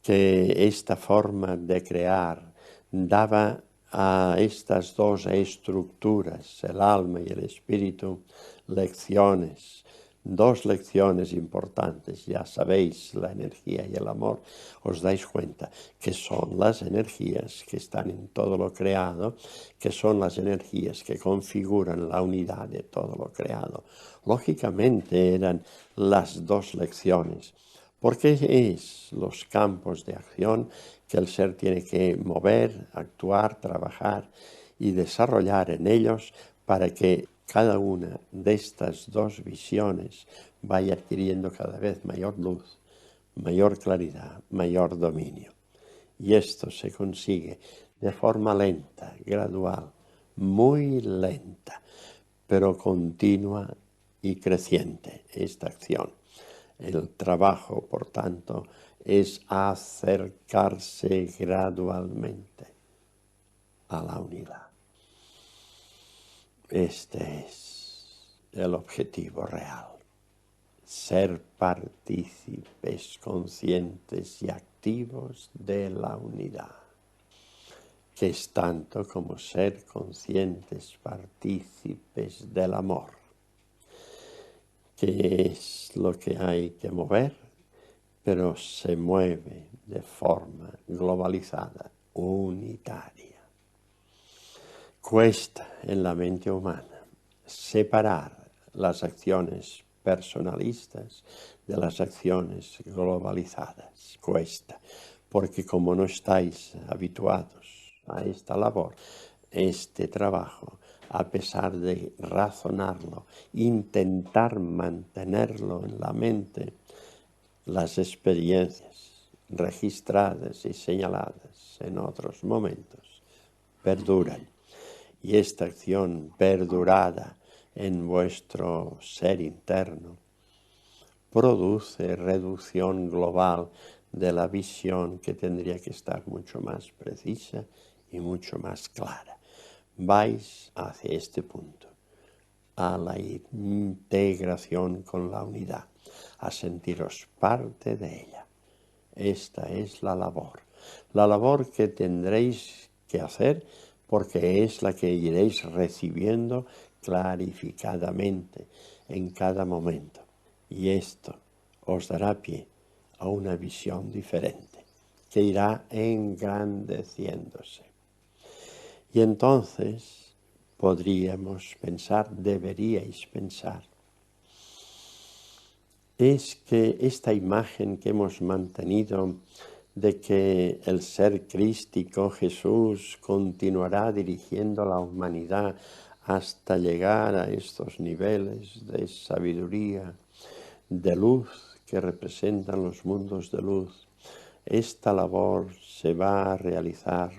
que esta forma de crear daba a estas dos estructuras, el alma y el espíritu, lecciones, dos lecciones importantes. Ya sabéis, la energía y el amor, os dais cuenta que son las energías que están en todo lo creado, que son las energías que configuran la unidad de todo lo creado. Lógicamente eran las dos lecciones, porque es los campos de acción que el ser tiene que mover, actuar, trabajar y desarrollar en ellos para que cada una de estas dos visiones vaya adquiriendo cada vez mayor luz, mayor claridad, mayor dominio. Y esto se consigue de forma lenta, gradual, muy lenta, pero continua y creciente esta acción. El trabajo, por tanto, es acercarse gradualmente a la unidad. Este es el objetivo real. Ser partícipes conscientes y activos de la unidad, que es tanto como ser conscientes partícipes del amor, que es lo que hay que mover, pero se mueve de forma globalizada, unitaria. Cuesta en la mente humana separar las acciones personalistas de las acciones globalizadas. Cuesta, porque como no estáis habituados a esta labor, este trabajo, a pesar de razonarlo, intentar mantenerlo en la mente, las experiencias registradas y señaladas en otros momentos perduran. Y esta acción perdurada en vuestro ser interno produce reducción global de la visión, que tendría que estar mucho más precisa y mucho más clara. Vais hacia este punto, a la integración con la unidad, a sentiros parte de ella. Esta es la labor que tendréis que hacer, porque es la que iréis recibiendo clarificadamente en cada momento. Y esto os dará pie a una visión diferente, que irá engrandeciéndose. Y entonces podríamos pensar, deberíais pensar, es que esta imagen que hemos mantenido de que el ser crístico Jesús continuará dirigiendo a la humanidad hasta llegar a estos niveles de sabiduría, de luz que representan los mundos de luz, esta labor se va a realizar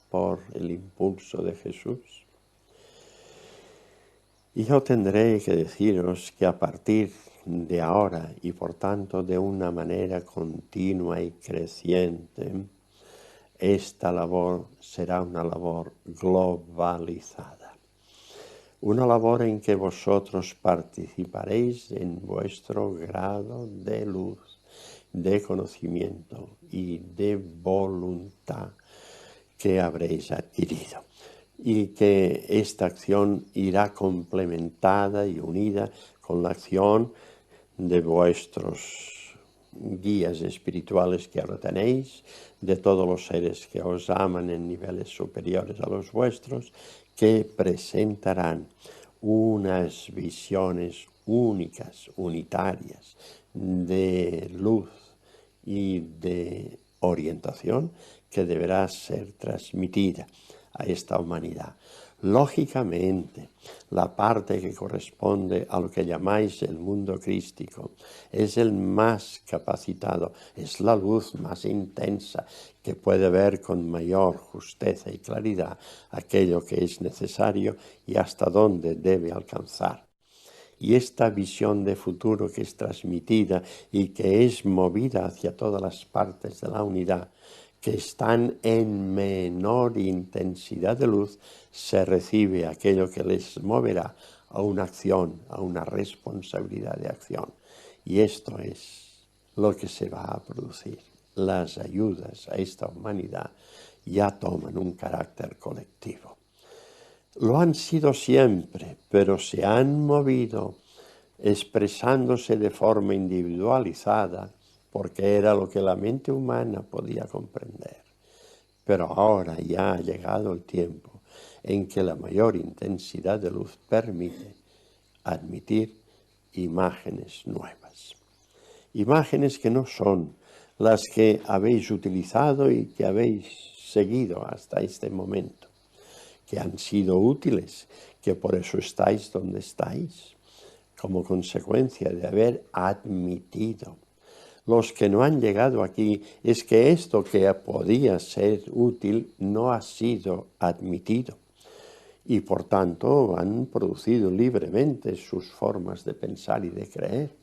por el impulso de Jesús. Y yo tendré que deciros que a partir de ahora, y por tanto de una manera continua y creciente, esta labor será una labor globalizada. Una labor en que vosotros participaréis en vuestro grado de luz, de conocimiento y de voluntad que habréis adquirido. Y que esta acción irá complementada y unida con la acción de vuestros guías espirituales que ahora tenéis, de todos los seres que os aman en niveles superiores a los vuestros, que presentarán unas visiones únicas, unitarias, de luz y de orientación que deberá ser transmitida a esta humanidad. Lógicamente, la parte que corresponde a lo que llamáis el mundo crístico es el más capacitado, es la luz más intensa que puede ver con mayor justeza y claridad aquello que es necesario y hasta dónde debe alcanzar. Y esta visión de futuro que es transmitida y que es movida hacia todas las partes de la unidad, que están en menor intensidad de luz, se recibe aquello que les moverá a una acción, a una responsabilidad de acción. Y esto es lo que se va a producir. Las ayudas a esta humanidad ya toman un carácter colectivo. Lo han sido siempre, pero se han movido expresándose de forma individualizada, porque era lo que la mente humana podía comprender. Pero ahora ya ha llegado el tiempo en que la mayor intensidad de luz permite admitir imágenes nuevas. Imágenes que no son las que habéis utilizado y que habéis seguido hasta este momento, que han sido útiles, que por eso estáis donde estáis, como consecuencia de haber admitido. Los que no han llegado aquí es que esto que podía ser útil no ha sido admitido y por tanto han producido libremente sus formas de pensar y de creer.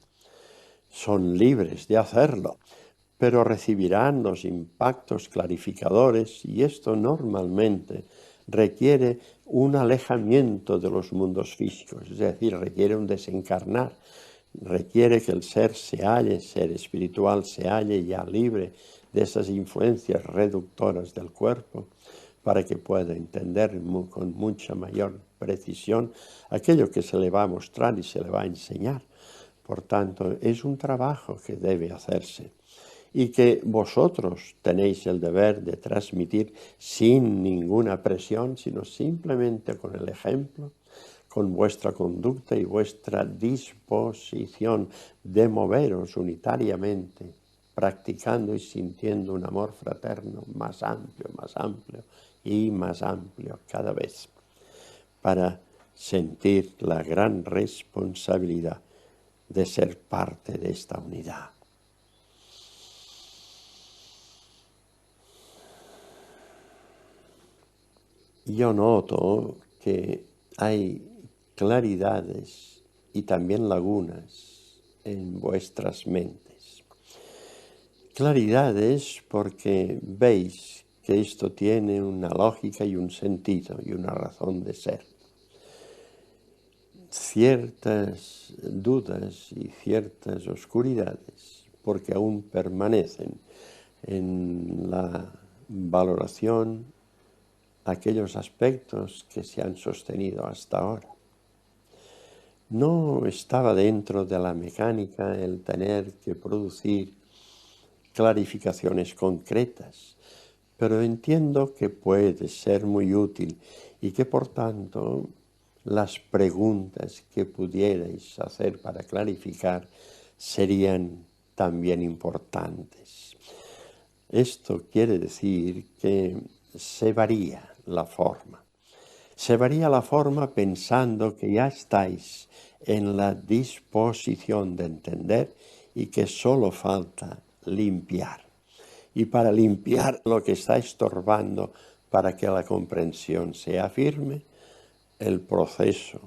Son libres de hacerlo, pero recibirán los impactos clarificadores y esto normalmente requiere un alejamiento de los mundos físicos, es decir, requiere un desencarnar, requiere que el ser espiritual se halle ya libre de esas influencias reductoras del cuerpo para que pueda entender con mucha mayor precisión aquello que se le va a mostrar y se le va a enseñar. Por tanto, es un trabajo que debe hacerse y que vosotros tenéis el deber de transmitir sin ninguna presión, sino simplemente con el ejemplo, con vuestra conducta y vuestra disposición de moveros unitariamente, practicando y sintiendo un amor fraterno más amplio y más amplio cada vez, para sentir la gran responsabilidad de ser parte de esta unidad. Yo noto que hay claridades y también lagunas en vuestras mentes. Claridades porque veis que esto tiene una lógica y un sentido y una razón de ser. Ciertas dudas y ciertas oscuridades porque aún permanecen en la valoración aquellos aspectos que se han sostenido hasta ahora. No estaba dentro de la mecánica el tener que producir clarificaciones concretas, pero entiendo que puede ser muy útil y que por tanto las preguntas que pudierais hacer para clarificar serían también importantes. Esto quiere decir que se varía la forma. Se varía la forma pensando que ya estáis en la disposición de entender y que solo falta limpiar. Y para limpiar lo que está estorbando para que la comprensión sea firme, el proceso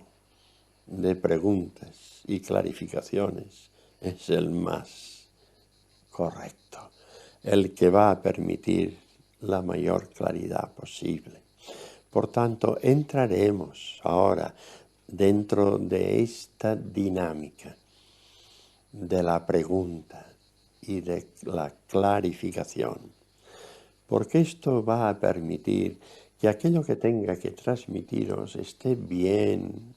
de preguntas y clarificaciones es el más correcto, el que va a permitir la mayor claridad posible. Por tanto, entraremos ahora dentro de esta dinámica de la pregunta y de la clarificación, porque esto va a permitir que aquello que tenga que transmitiros esté bien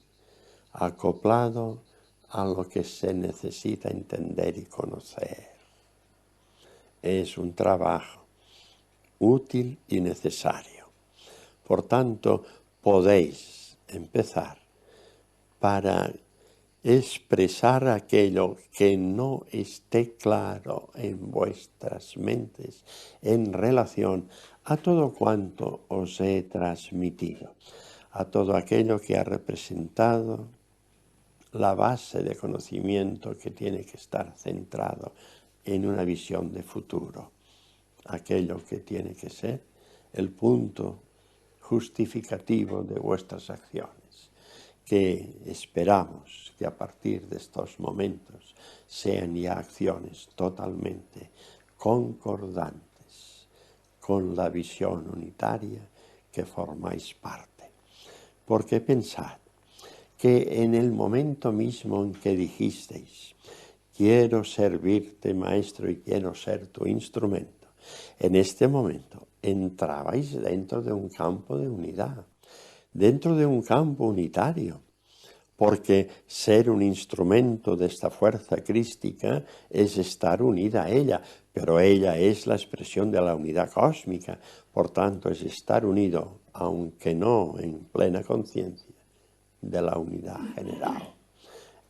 acoplado a lo que se necesita entender y conocer. Es un trabajo útil y necesario. Por tanto, podéis empezar para expresar aquello que no esté claro en vuestras mentes en relación a todo cuanto os he transmitido, a todo aquello que ha representado la base de conocimiento que tiene que estar centrado en una visión de futuro, aquello que tiene que ser el punto justificativo de vuestras acciones, que esperamos que a partir de estos momentos sean ya acciones totalmente concordantes con la visión unitaria que formáis parte. Porque pensad que en el momento mismo en que dijisteis, quiero servirte, Maestro, y quiero ser tu instrumento, en este momento entrabais dentro de un campo de unidad, dentro de un campo unitario, porque ser un instrumento de esta fuerza crística es estar unida a ella, pero ella es la expresión de la unidad cósmica, por tanto es estar unido, aunque no en plena conciencia, de la unidad general.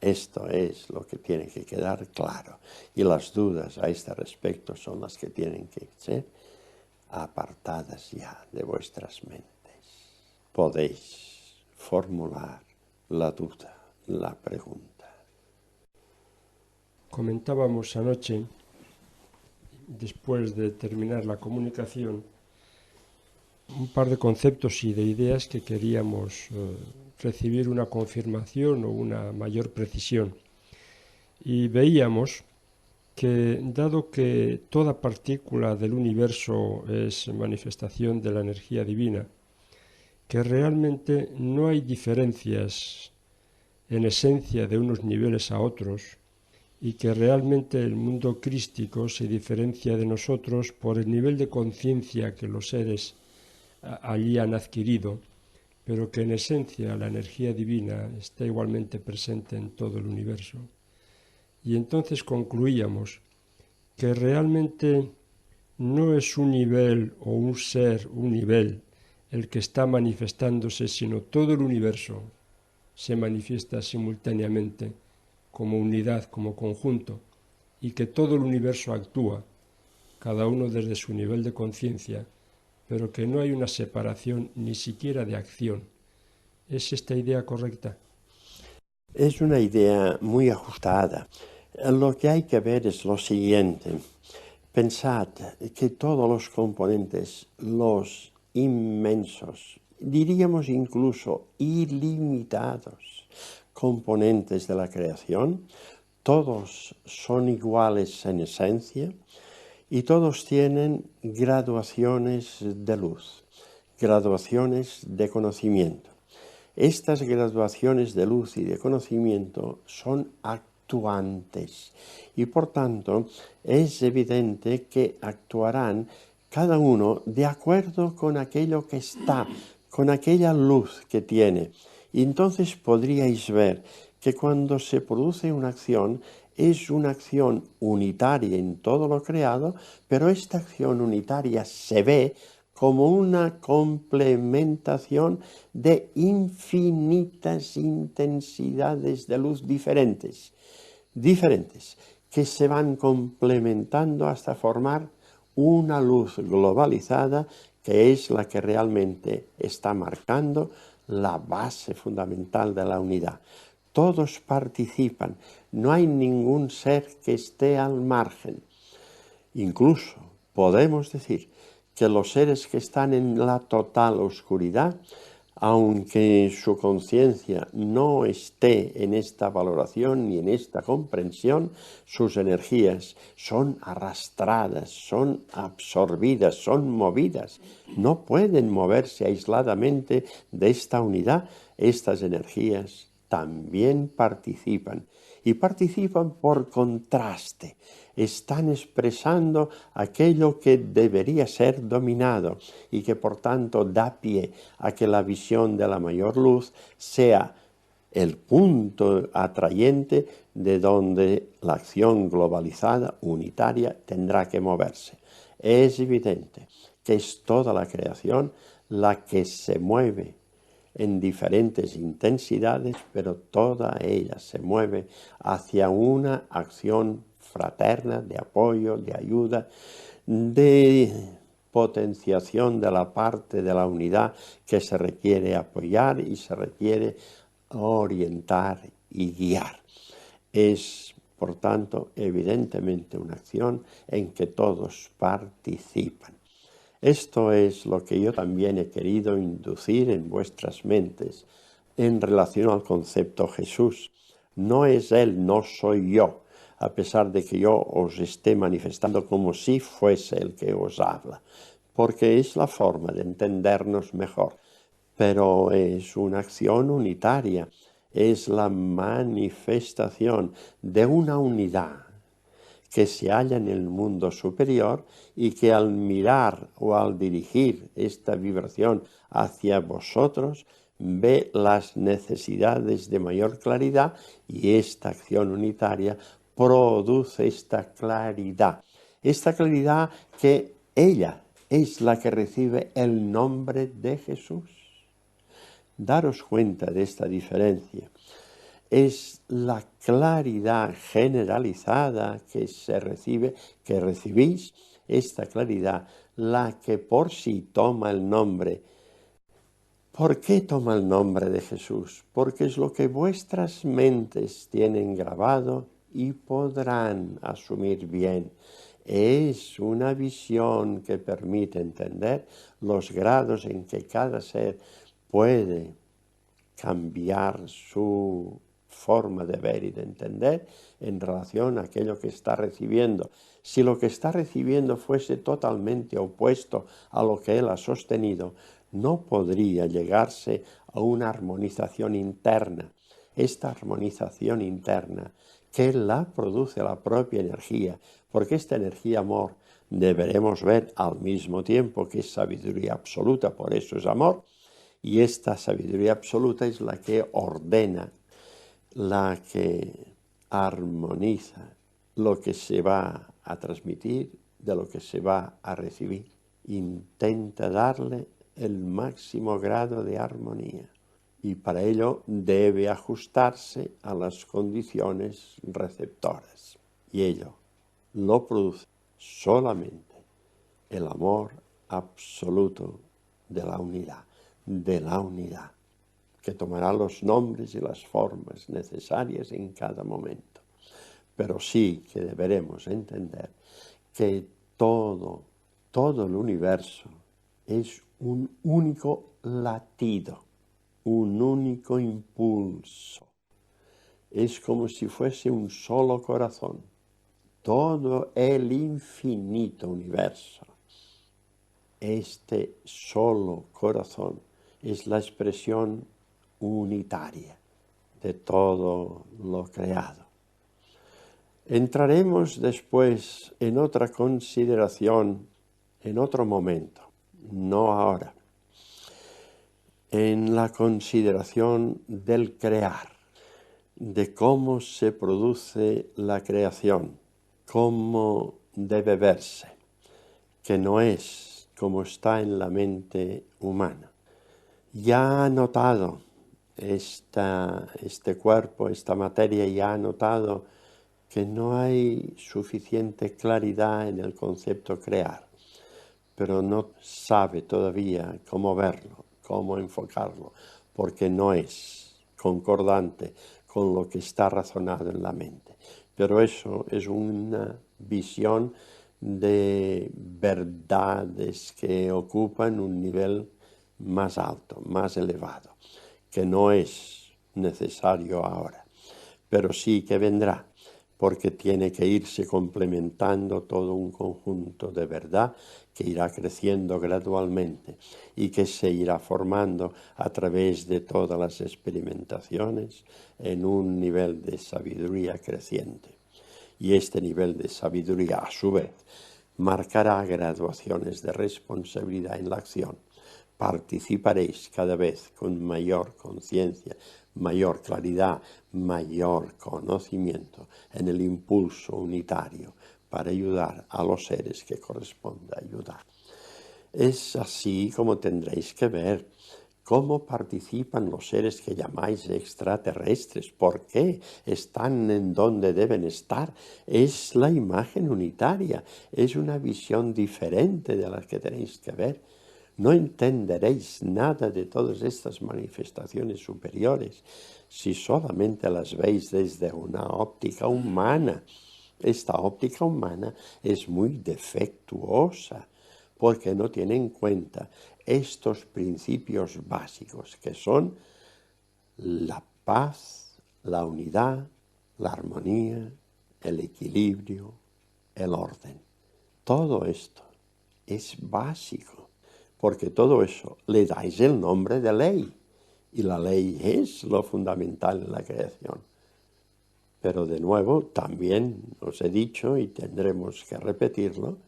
Esto es lo que tiene que quedar claro, y las dudas a este respecto son las que tienen que ser apartadas ya de vuestras mentes. Podéis formular la duda, la pregunta. Comentábamos anoche, después de terminar la comunicación, un par de conceptos y de ideas que queríamos recibir una confirmación o una mayor precisión. Y veíamos que dado que toda partícula del universo es manifestación de la energía divina, que realmente no hay diferencias en esencia de unos niveles a otros, y que realmente el mundo crístico se diferencia de nosotros por el nivel de conciencia que los seres allí han adquirido, pero que en esencia la energía divina está igualmente presente en todo el universo. Y entonces concluíamos que realmente no es un nivel o un ser, un nivel, el que está manifestándose, sino todo el universo se manifiesta simultáneamente como unidad, como conjunto, y que todo el universo actúa, cada uno desde su nivel de conciencia, pero que no hay una separación ni siquiera de acción. ¿Es esta idea correcta? Es una idea muy ajustada. Lo que hay que ver es lo siguiente. Pensad que todos los componentes, los inmensos, diríamos incluso ilimitados componentes de la creación, todos son iguales en esencia y todos tienen graduaciones de luz, graduaciones de conocimiento. Estas graduaciones de luz y de conocimiento son actuantes y por tanto es evidente que actuarán cada uno de acuerdo con aquello que está, con aquella luz que tiene. Y entonces podríais ver que cuando se produce una acción es una acción unitaria en todo lo creado, pero esta acción unitaria se ve como una complementación de infinitas intensidades de luz diferentes, que se van complementando hasta formar una luz globalizada que es la que realmente está marcando la base fundamental de la unidad. Todos participan, no hay ningún ser que esté al margen. Incluso podemos decir que los seres que están en la total oscuridad, aunque su conciencia no esté en esta valoración ni en esta comprensión, sus energías son arrastradas, son absorbidas, son movidas. No pueden moverse aisladamente de esta unidad. Estas energías también participan y participan por contraste. Están expresando aquello que debería ser dominado y que por tanto da pie a que la visión de la mayor luz sea el punto atrayente de donde la acción globalizada, unitaria, tendrá que moverse. Es evidente que es toda la creación la que se mueve en diferentes intensidades, pero toda ella se mueve hacia una acción fraterna, de apoyo, de ayuda, de potenciación de la parte de la unidad que se requiere apoyar y se requiere orientar y guiar. Es, por tanto, evidentemente una acción en que todos participan. Esto es lo que yo también he querido inducir en vuestras mentes en relación al concepto Jesús. No es Él, no soy yo, a pesar de que yo os esté manifestando como si fuese el que os habla, porque es la forma de entendernos mejor. Pero es una acción unitaria, es la manifestación de una unidad que se halla en el mundo superior y que al mirar o al dirigir esta vibración hacia vosotros, ve las necesidades de mayor claridad y esta acción unitaria produce esta claridad que ella es la que recibe el nombre de Jesús. Daros cuenta de esta diferencia. Es la claridad generalizada que se recibe, que recibís, esta claridad, la que por sí toma el nombre. ¿Por qué toma el nombre de Jesús? Porque es lo que vuestras mentes tienen grabado y podrán asumir bien. Es una visión que permite entender los grados en que cada ser puede cambiar su forma de ver y de entender en relación a aquello que está recibiendo. Si lo que está recibiendo fuese totalmente opuesto a lo que él ha sostenido, no podría llegarse a una armonización interna. Esta armonización interna, que la produce la propia energía, porque esta energía amor deberemos ver al mismo tiempo que es sabiduría absoluta, por eso es amor, y esta sabiduría absoluta es la que ordena, la que armoniza lo que se va a transmitir de lo que se va a recibir. Intenta darle el máximo grado de armonía y para ello debe ajustarse a las condiciones receptoras. Y ello lo produce solamente el amor absoluto de la unidad, que tomará los nombres y las formas necesarias en cada momento. Pero sí que deberemos entender que todo el universo es un único latido, un único impulso. Es como si fuese un solo corazón. Todo el infinito universo, este solo corazón, es la expresión unitaria de todo lo creado. Entraremos después en otra consideración, en otro momento, no ahora, en la consideración del crear, de cómo se produce la creación, cómo debe verse, que no es como está en la mente humana. Ya ha notado este cuerpo, esta materia, ya ha notado que no hay suficiente claridad en el concepto crear, pero no sabe todavía cómo verlo, cómo enfocarlo, porque no es concordante con lo que está razonado en la mente. Pero eso es una visión de verdades que ocupan un nivel más alto, más elevado, que no es necesario ahora, pero sí que vendrá, porque tiene que irse complementando todo un conjunto de verdad que irá creciendo gradualmente y que se irá formando a través de todas las experimentaciones en un nivel de sabiduría creciente. Y este nivel de sabiduría, a su vez, marcará graduaciones de responsabilidad en la acción. Participaréis cada vez con mayor conciencia, mayor claridad, mayor conocimiento en el impulso unitario para ayudar a los seres que corresponde ayudar. Es así como tendréis que ver cómo participan los seres que llamáis extraterrestres, por qué están en donde deben estar. Es la imagen unitaria, es una visión diferente de la que tenéis que ver. No entenderéis nada de todas estas manifestaciones superiores si solamente las veis desde una óptica humana. Esta óptica humana es muy defectuosa porque no tiene en cuenta estos principios básicos que son la paz, la unidad, la armonía, el equilibrio, el orden. Todo esto es básico, porque todo eso le dais el nombre de ley, y la ley es lo fundamental en la creación. Pero de nuevo, también os he dicho, y tendremos que repetirlo,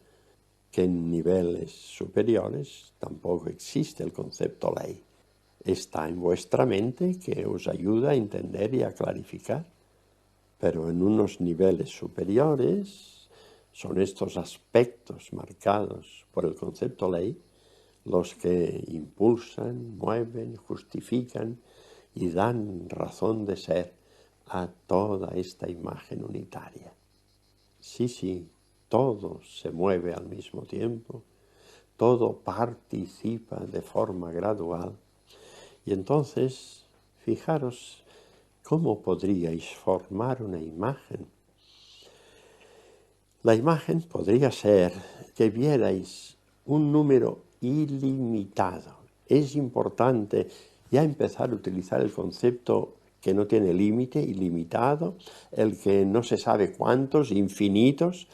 que en niveles superiores tampoco existe el concepto ley. Está en vuestra mente, que os ayuda a entender y a clarificar. Pero en unos niveles superiores son estos aspectos marcados por el concepto ley los que impulsan, mueven, justifican y dan razón de ser a toda esta imagen unitaria. Sí, todo se mueve al mismo tiempo, todo participa de forma gradual. Y entonces, fijaros cómo podríais formar una imagen. La imagen podría ser que vierais un número ilimitado. Es importante ya empezar a utilizar el concepto que no tiene límite, ilimitado, el que no se sabe cuántos, infinitos,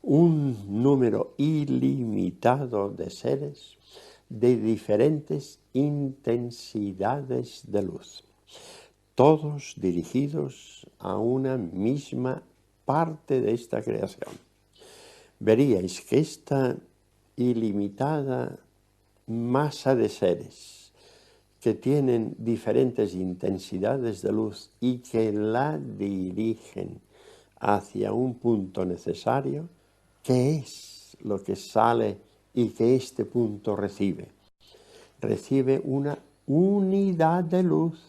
un número ilimitado de seres de diferentes intensidades de luz, todos dirigidos a una misma parte de esta creación. Veríais que esta ilimitada masa de seres que tienen diferentes intensidades de luz y que la dirigen hacia un punto necesario, ¿qué es lo que sale y que este punto recibe? Recibe una unidad de luz,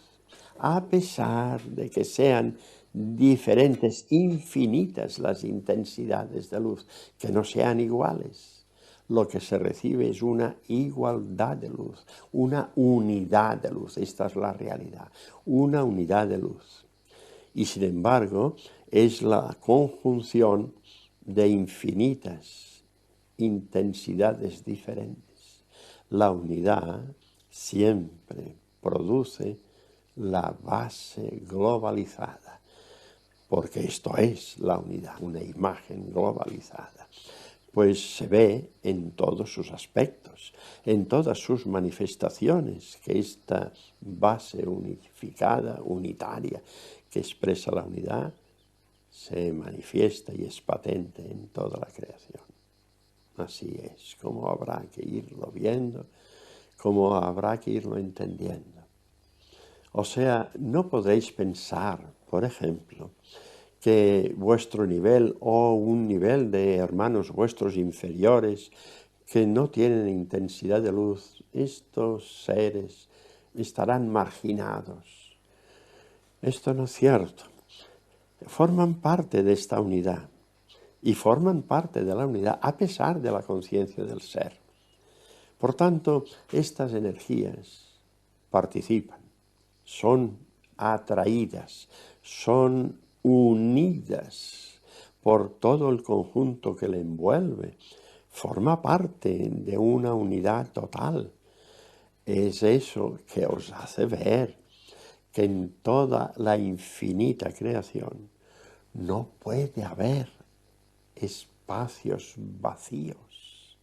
a pesar de que sean diferentes, infinitas las intensidades de luz, que no sean iguales. Lo que se recibe es una igualdad de luz, una unidad de luz. Esta es la realidad, una unidad de luz. Y sin embargo, es la conjunción de infinitas intensidades diferentes. La unidad siempre produce la base globalizada, porque esto es la unidad, una imagen globalizada. Pues se ve en todos sus aspectos, en todas sus manifestaciones, que esta base unificada, unitaria, que expresa la unidad, se manifiesta y es patente en toda la creación. Así es, como habrá que irlo viendo, como habrá que irlo entendiendo. O sea, no podréis pensar, por ejemplo, que vuestro nivel o un nivel de hermanos vuestros inferiores que no tienen intensidad de luz, estos seres estarán marginados. Esto no es cierto. Forman parte de esta unidad y forman parte de la unidad a pesar de la conciencia del ser. Por tanto, estas energías participan, son atraídas, son unidas por todo el conjunto que le envuelve, forma parte de una unidad total. Es eso que os hace ver que en toda la infinita creación no puede haber espacios vacíos.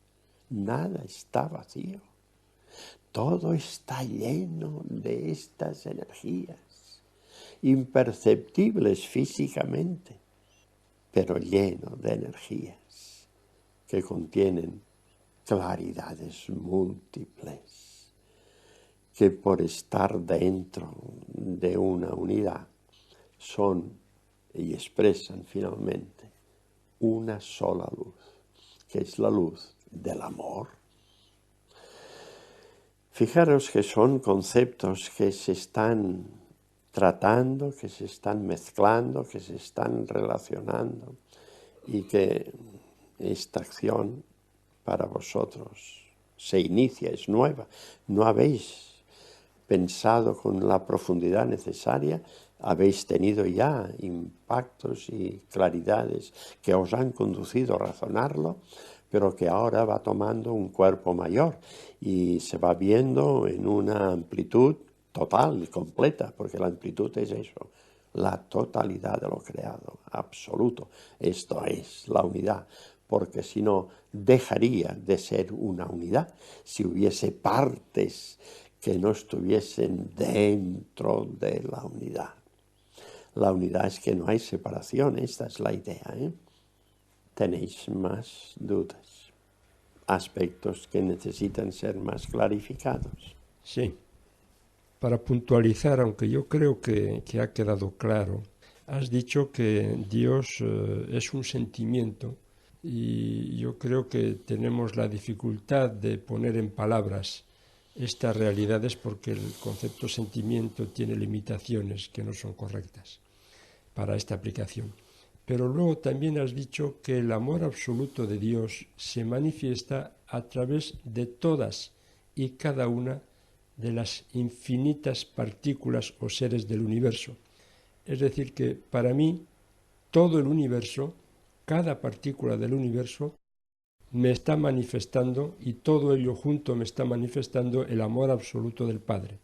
Nada está vacío. Todo está lleno de estas energías, imperceptibles físicamente, pero lleno de energías que contienen claridades múltiples, que por estar dentro de una unidad son y expresan finalmente una sola luz, que es la luz del amor. Fijaros que son conceptos que se están tratando, que se están mezclando, que se están relacionando y que esta acción para vosotros se inicia, es nueva. No habéis pensado con la profundidad necesaria, habéis tenido ya impactos y claridades que os han conducido a razonarlo, pero que ahora va tomando un cuerpo mayor y se va viendo en una amplitud total y completa, porque la amplitud es eso, la totalidad de lo creado, absoluto. Esto es la unidad, porque si no, dejaría de ser una unidad si hubiese partes que no estuviesen dentro de la unidad. La unidad es que no hay separación, esta es la idea, ¿eh? Tenéis más dudas, aspectos que necesitan ser más clarificados. Sí, para puntualizar, aunque yo creo que ha quedado claro, has dicho que Dios es un sentimiento y yo creo que tenemos la dificultad de poner en palabras estas realidades porque el concepto sentimiento tiene limitaciones que no son correctas para esta aplicación. Pero luego también has dicho que el amor absoluto de Dios se manifiesta a través de todas y cada una de las infinitas partículas o seres del universo. Es decir, que para mí todo el universo, cada partícula del universo, me está manifestando y todo ello junto me está manifestando el amor absoluto del Padre.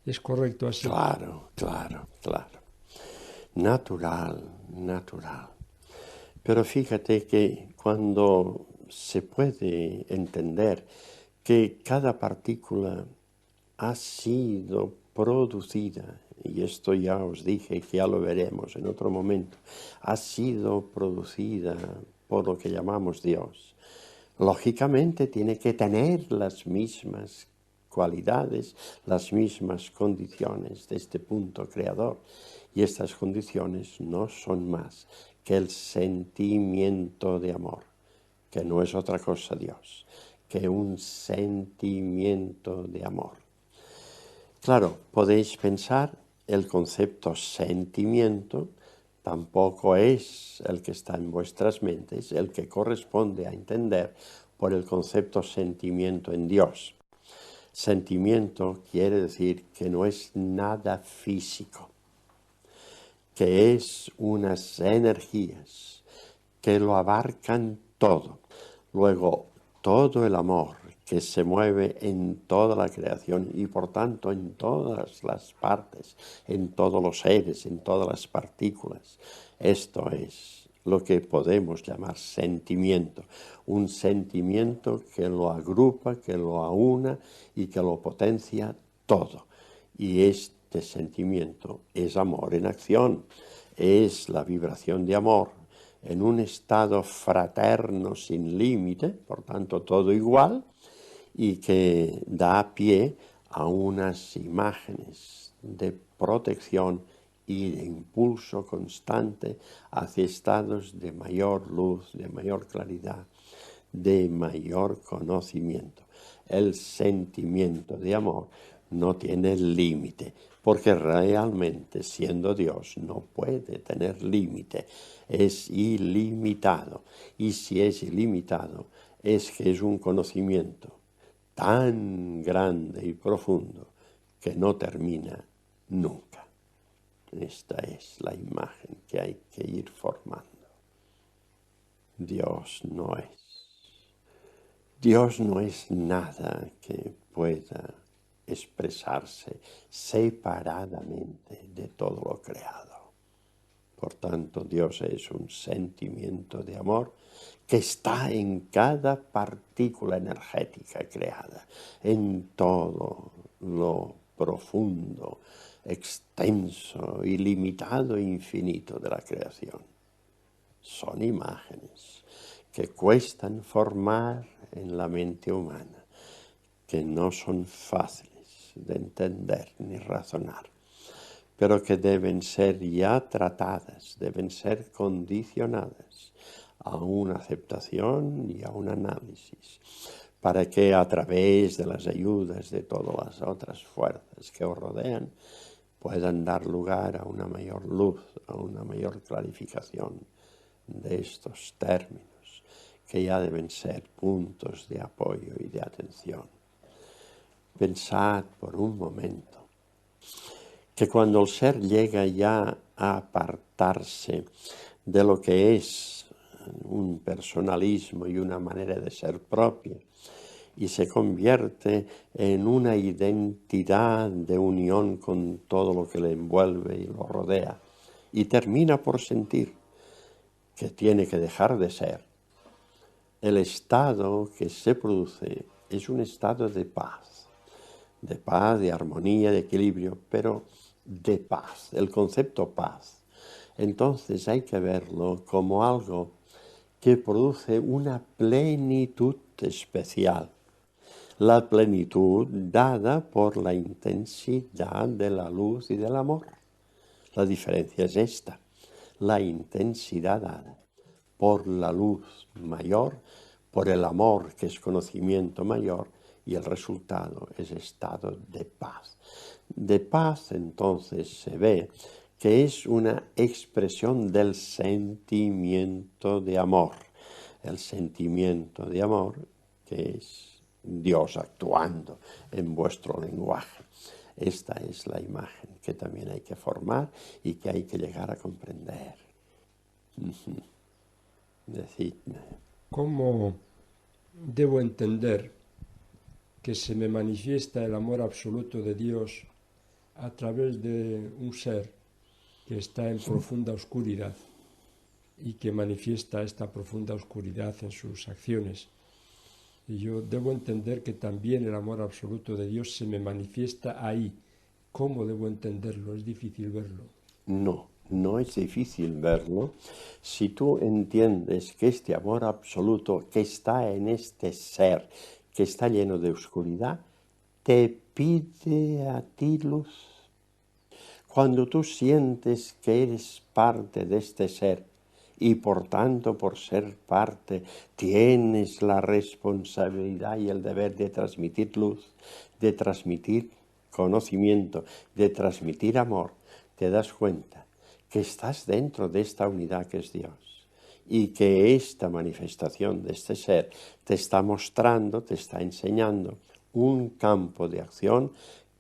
¿Es correcto así? Claro, claro, claro. Natural, natural. Pero fíjate que cuando se puede entender que cada partícula ha sido producida, y esto ya os dije que ya lo veremos en otro momento, ha sido producida por lo que llamamos Dios. Lógicamente tiene que tener las mismas cualidades, las mismas condiciones de este punto creador. Y estas condiciones no son más que el sentimiento de amor, que no es otra cosa Dios, que un sentimiento de amor. Claro, podéis pensar, el concepto sentimiento tampoco es el que está en vuestras mentes, el que corresponde a entender por el concepto sentimiento en Dios. Sentimiento quiere decir que no es nada físico, que es unas energías que lo abarcan todo. Luego, todo el amor que se mueve en toda la creación y por tanto en todas las partes, en todos los seres, en todas las partículas. Esto es lo que podemos llamar sentimiento. Un sentimiento que lo agrupa, que lo aúna y que lo potencia todo. Y este sentimiento es amor en acción, es la vibración de amor en un estado fraterno sin límite, por tanto todo igual, y que da pie a unas imágenes de protección y de impulso constante hacia estados de mayor luz, de mayor claridad, de mayor conocimiento. El sentimiento de amor no tiene límite, porque realmente siendo Dios no puede tener límite, es ilimitado. Y si es ilimitado, es que es un conocimiento tan grande y profundo que no termina nunca. Esta es la imagen que hay que ir formando. Dios no es nada que pueda expresarse separadamente de todo lo creado. Por tanto, Dios es un sentimiento de amor que está en cada partícula energética creada, en todo lo profundo, extenso, ilimitado e infinito de la creación. Son imágenes que cuestan formar en la mente humana, que no son fáciles de entender ni razonar, pero que deben ser ya tratadas, deben ser condicionadas a una aceptación y a un análisis, para que a través de las ayudas de todas las otras fuerzas que os rodean, puedan dar lugar a una mayor luz, a una mayor clarificación de estos términos, que ya deben ser puntos de apoyo y de atención. Pensad por un momento que cuando el ser llega ya a apartarse de lo que es un personalismo y una manera de ser propia, y se convierte en una identidad de unión con todo lo que le envuelve y lo rodea, y termina por sentir que tiene que dejar de ser, el estado que se produce es un estado de paz, de armonía, de equilibrio, pero de paz, el concepto paz. Entonces hay que verlo como algo que produce una plenitud especial, la plenitud dada por la intensidad de la luz y del amor. La diferencia es esta, la intensidad dada por la luz mayor, por el amor que es conocimiento mayor, y el resultado es estado de paz. De paz entonces se ve que es una expresión del sentimiento de amor. El sentimiento de amor que es Dios actuando en vuestro lenguaje. Esta es la imagen que también hay que formar y que hay que llegar a comprender. Decidme. ¿Cómo debo entender que se me manifiesta el amor absoluto de Dios a través de un ser que está en profunda oscuridad y que manifiesta esta profunda oscuridad en sus acciones. Y yo debo entender que también el amor absoluto de Dios se me manifiesta ahí. ¿Cómo debo entenderlo? Es difícil verlo. No, no es difícil verlo si tú entiendes que este amor absoluto que está en este ser, que está lleno de oscuridad, te pide a ti luz. Cuando tú sientes que eres parte de este ser y por tanto por ser parte tienes la responsabilidad y el deber de transmitir luz, de transmitir conocimiento, de transmitir amor, te das cuenta que estás dentro de esta unidad que es Dios y que esta manifestación de este ser te está mostrando, te está enseñando un campo de acción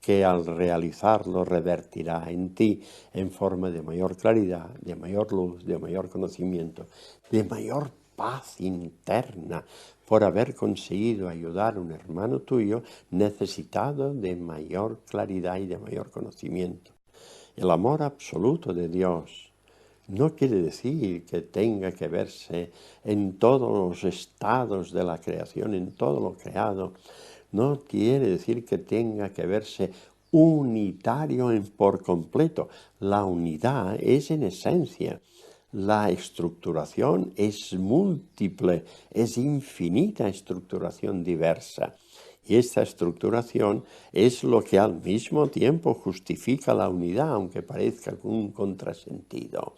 que al realizarlo revertirá en ti en forma de mayor claridad, de mayor luz, de mayor conocimiento, de mayor paz interna por haber conseguido ayudar a un hermano tuyo necesitado de mayor claridad y de mayor conocimiento. El amor absoluto de Dios no quiere decir que tenga que verse en todos los estados de la creación, en todo lo creado. No quiere decir que tenga que verse unitario por completo. La unidad es en esencia. La estructuración es múltiple, es infinita estructuración diversa. Y esta estructuración es lo que al mismo tiempo justifica la unidad, aunque parezca un contrasentido.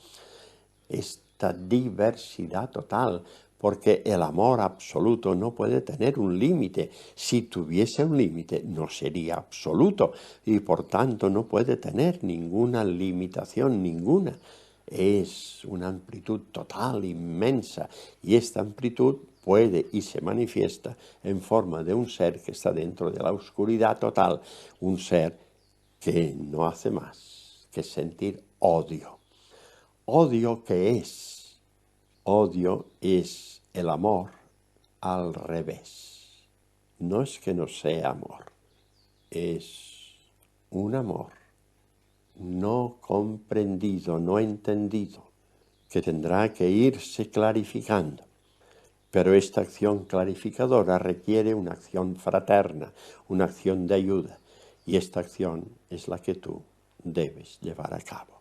Esta diversidad total, porque el amor absoluto no puede tener un límite. Si tuviese un límite, no sería absoluto y por tanto no puede tener ninguna limitación, ninguna. Es una amplitud total, inmensa, y esta amplitud puede y se manifiesta en forma de un ser que está dentro de la oscuridad total, un ser que no hace más que sentir odio. ¿Odio qué es? Odio es el amor al revés. No es que no sea amor, es un amor no comprendido, no entendido, que tendrá que irse clarificando. Pero esta acción clarificadora requiere una acción fraterna, una acción de ayuda, y esta acción es la que tú debes llevar a cabo.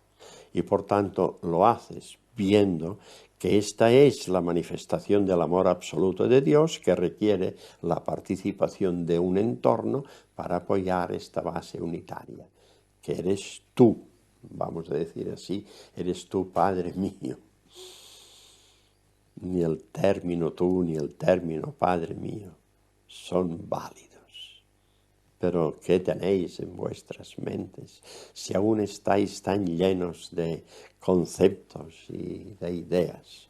Y por tanto lo haces viendo que esta es la manifestación del amor absoluto de Dios que requiere la participación de un entorno para apoyar esta base unitaria, que eres tú, vamos a decir así, eres tú, Padre mío. Ni el término tú ni el término Padre mío son válidos. Pero ¿qué tenéis en vuestras mentes si aún estáis tan llenos de conceptos y de ideas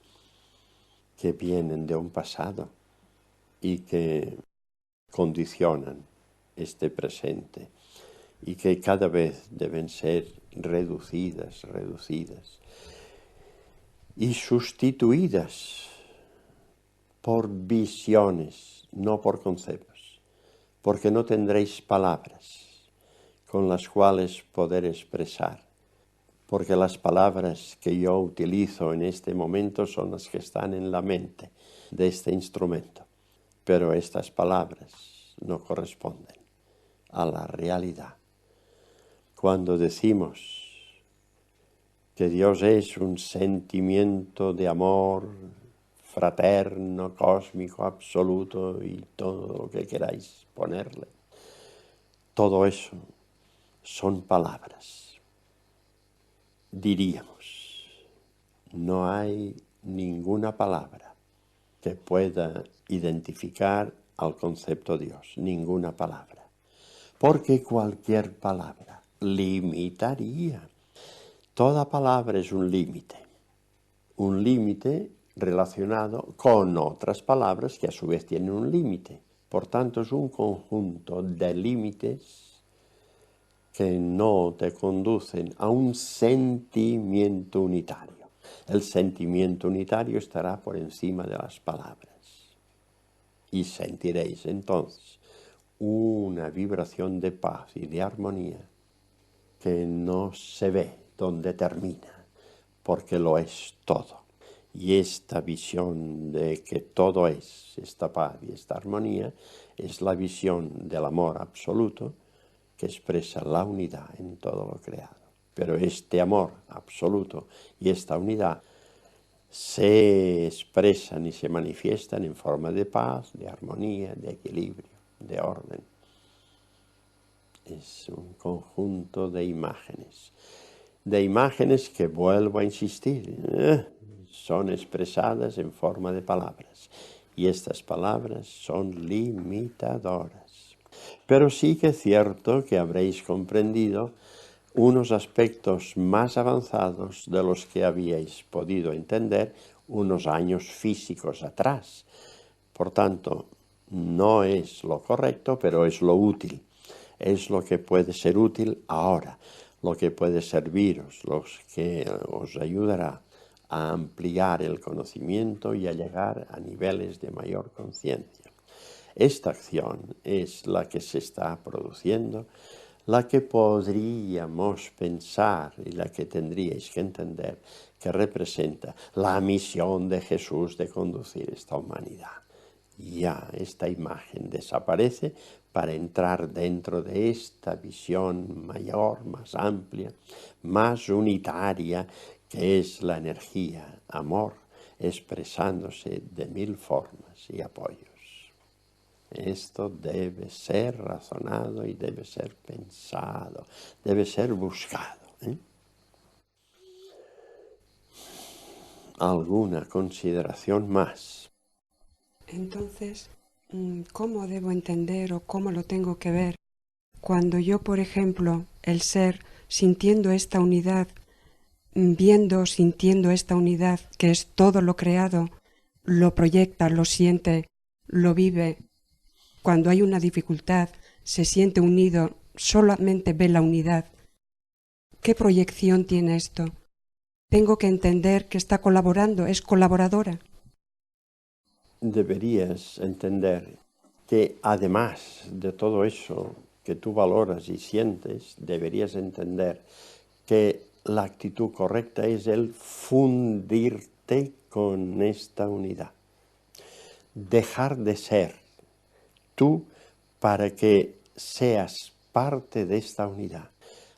que vienen de un pasado y que condicionan este presente y que cada vez deben ser reducidas y sustituidas por visiones, no por conceptos, porque no tendréis palabras con las cuales poder expresar, porque las palabras que yo utilizo en este momento son las que están en la mente de este instrumento, pero estas palabras no corresponden a la realidad. Cuando decimos que Dios es un sentimiento de amor fraterno, cósmico, absoluto y todo lo que queráis ponerle, todo eso son palabras. Diríamos, no hay ninguna palabra que pueda identificar al concepto Dios, ninguna palabra, porque cualquier palabra limitaría. Toda palabra es un límite relacionado con otras palabras que a su vez tienen un límite. Por tanto, es un conjunto de límites que no te conducen a un sentimiento unitario. El sentimiento unitario estará por encima de las palabras. Y sentiréis entonces una vibración de paz y de armonía que no se ve dónde termina, porque lo es todo. Y esta visión de que todo es esta paz y esta armonía es la visión del amor absoluto que expresa la unidad en todo lo creado. Pero este amor absoluto y esta unidad se expresan y se manifiestan en forma de paz, de armonía, de equilibrio, de orden. Es un conjunto de imágenes que, vuelvo a insistir, son expresadas en forma de palabras, y estas palabras son limitadoras. Pero sí que es cierto que habréis comprendido unos aspectos más avanzados de los que habíais podido entender unos años físicos atrás. Por tanto, no es lo correcto, pero es lo útil. Es lo que puede ser útil ahora, lo que puede serviros, lo que os ayudará a ampliar el conocimiento y a llegar a niveles de mayor conciencia. Esta acción es la que se está produciendo, la que podríamos pensar y la que tendríais que entender que representa la misión de Jesús de conducir esta humanidad. Ya esta imagen desaparece para entrar dentro de esta visión mayor, más amplia, más unitaria, que es la energía, amor, expresándose de mil formas y apoyos. Esto debe ser razonado y debe ser pensado, debe ser buscado. ¿Alguna consideración más? Entonces, ¿cómo debo entender o cómo lo tengo que ver cuando yo, por ejemplo, el ser, sintiendo esta unidad, viendo, sintiendo esta unidad, que es todo lo creado, lo proyecta, lo siente, lo vive? Cuando hay una dificultad, se siente unido, solamente ve la unidad. ¿Qué proyección tiene esto? Tengo que entender que está colaborando, es colaboradora. Deberías entender que además de todo eso que tú valoras y sientes, deberías entender que la actitud correcta es el fundirte con esta unidad. Dejar de ser tú para que seas parte de esta unidad.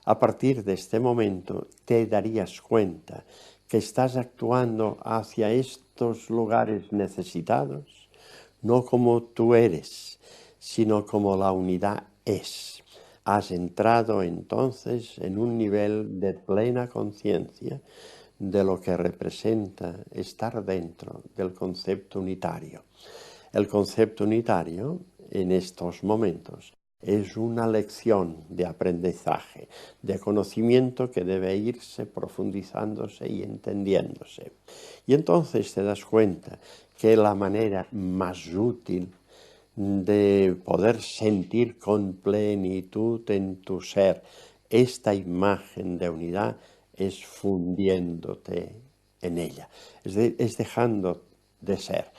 A partir de este momento te darías cuenta que estás actuando hacia estos lugares necesitados, no como tú eres, sino como la unidad es. Has entrado entonces en un nivel de plena conciencia de lo que representa estar dentro del concepto unitario. El concepto unitario, en estos momentos, es una lección de aprendizaje, de conocimiento que debe irse profundizándose y entendiéndose. Y entonces te das cuenta que la manera más útil de poder sentir con plenitud en tu ser esta imagen de unidad es fundiéndote en ella, es dejando de ser.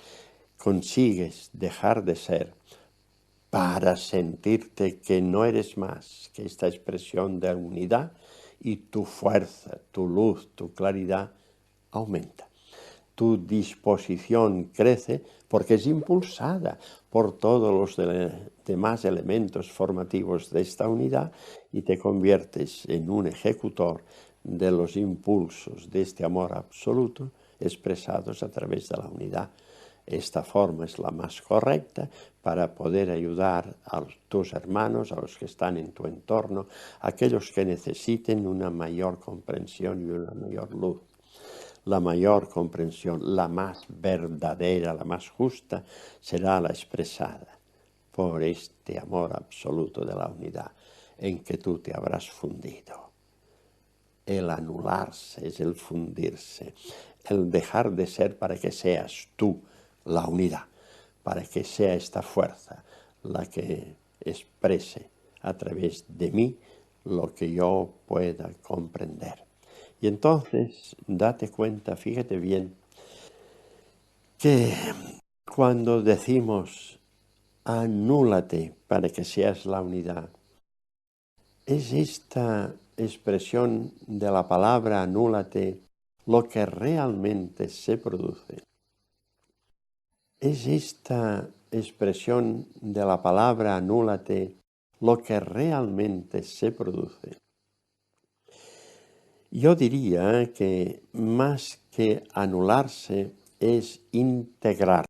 Consigues dejar de ser para sentirte que no eres más que esta expresión de unidad y tu fuerza, tu luz, tu claridad aumenta. Tu disposición crece porque es impulsada por todos los demás elementos formativos de esta unidad y te conviertes en un ejecutor de los impulsos de este amor absoluto expresados a través de la unidad. Esta forma es la más correcta para poder ayudar a tus hermanos, a los que están en tu entorno, a aquellos que necesiten una mayor comprensión y una mayor luz. La mayor comprensión, la más verdadera, la más justa, será la expresada por este amor absoluto de la unidad en que tú te habrás fundido. El anularse es el fundirse, el dejar de ser para que seas tú la unidad, para que sea esta fuerza la que exprese a través de mí lo que yo pueda comprender. Y entonces, date cuenta, fíjate bien, que cuando decimos anúlate para que seas la unidad, es esta expresión de la palabra anúlate lo que realmente se produce? ¿Es esta expresión de la palabra anúlate lo que realmente se produce? Yo diría que más que anularse es integrar.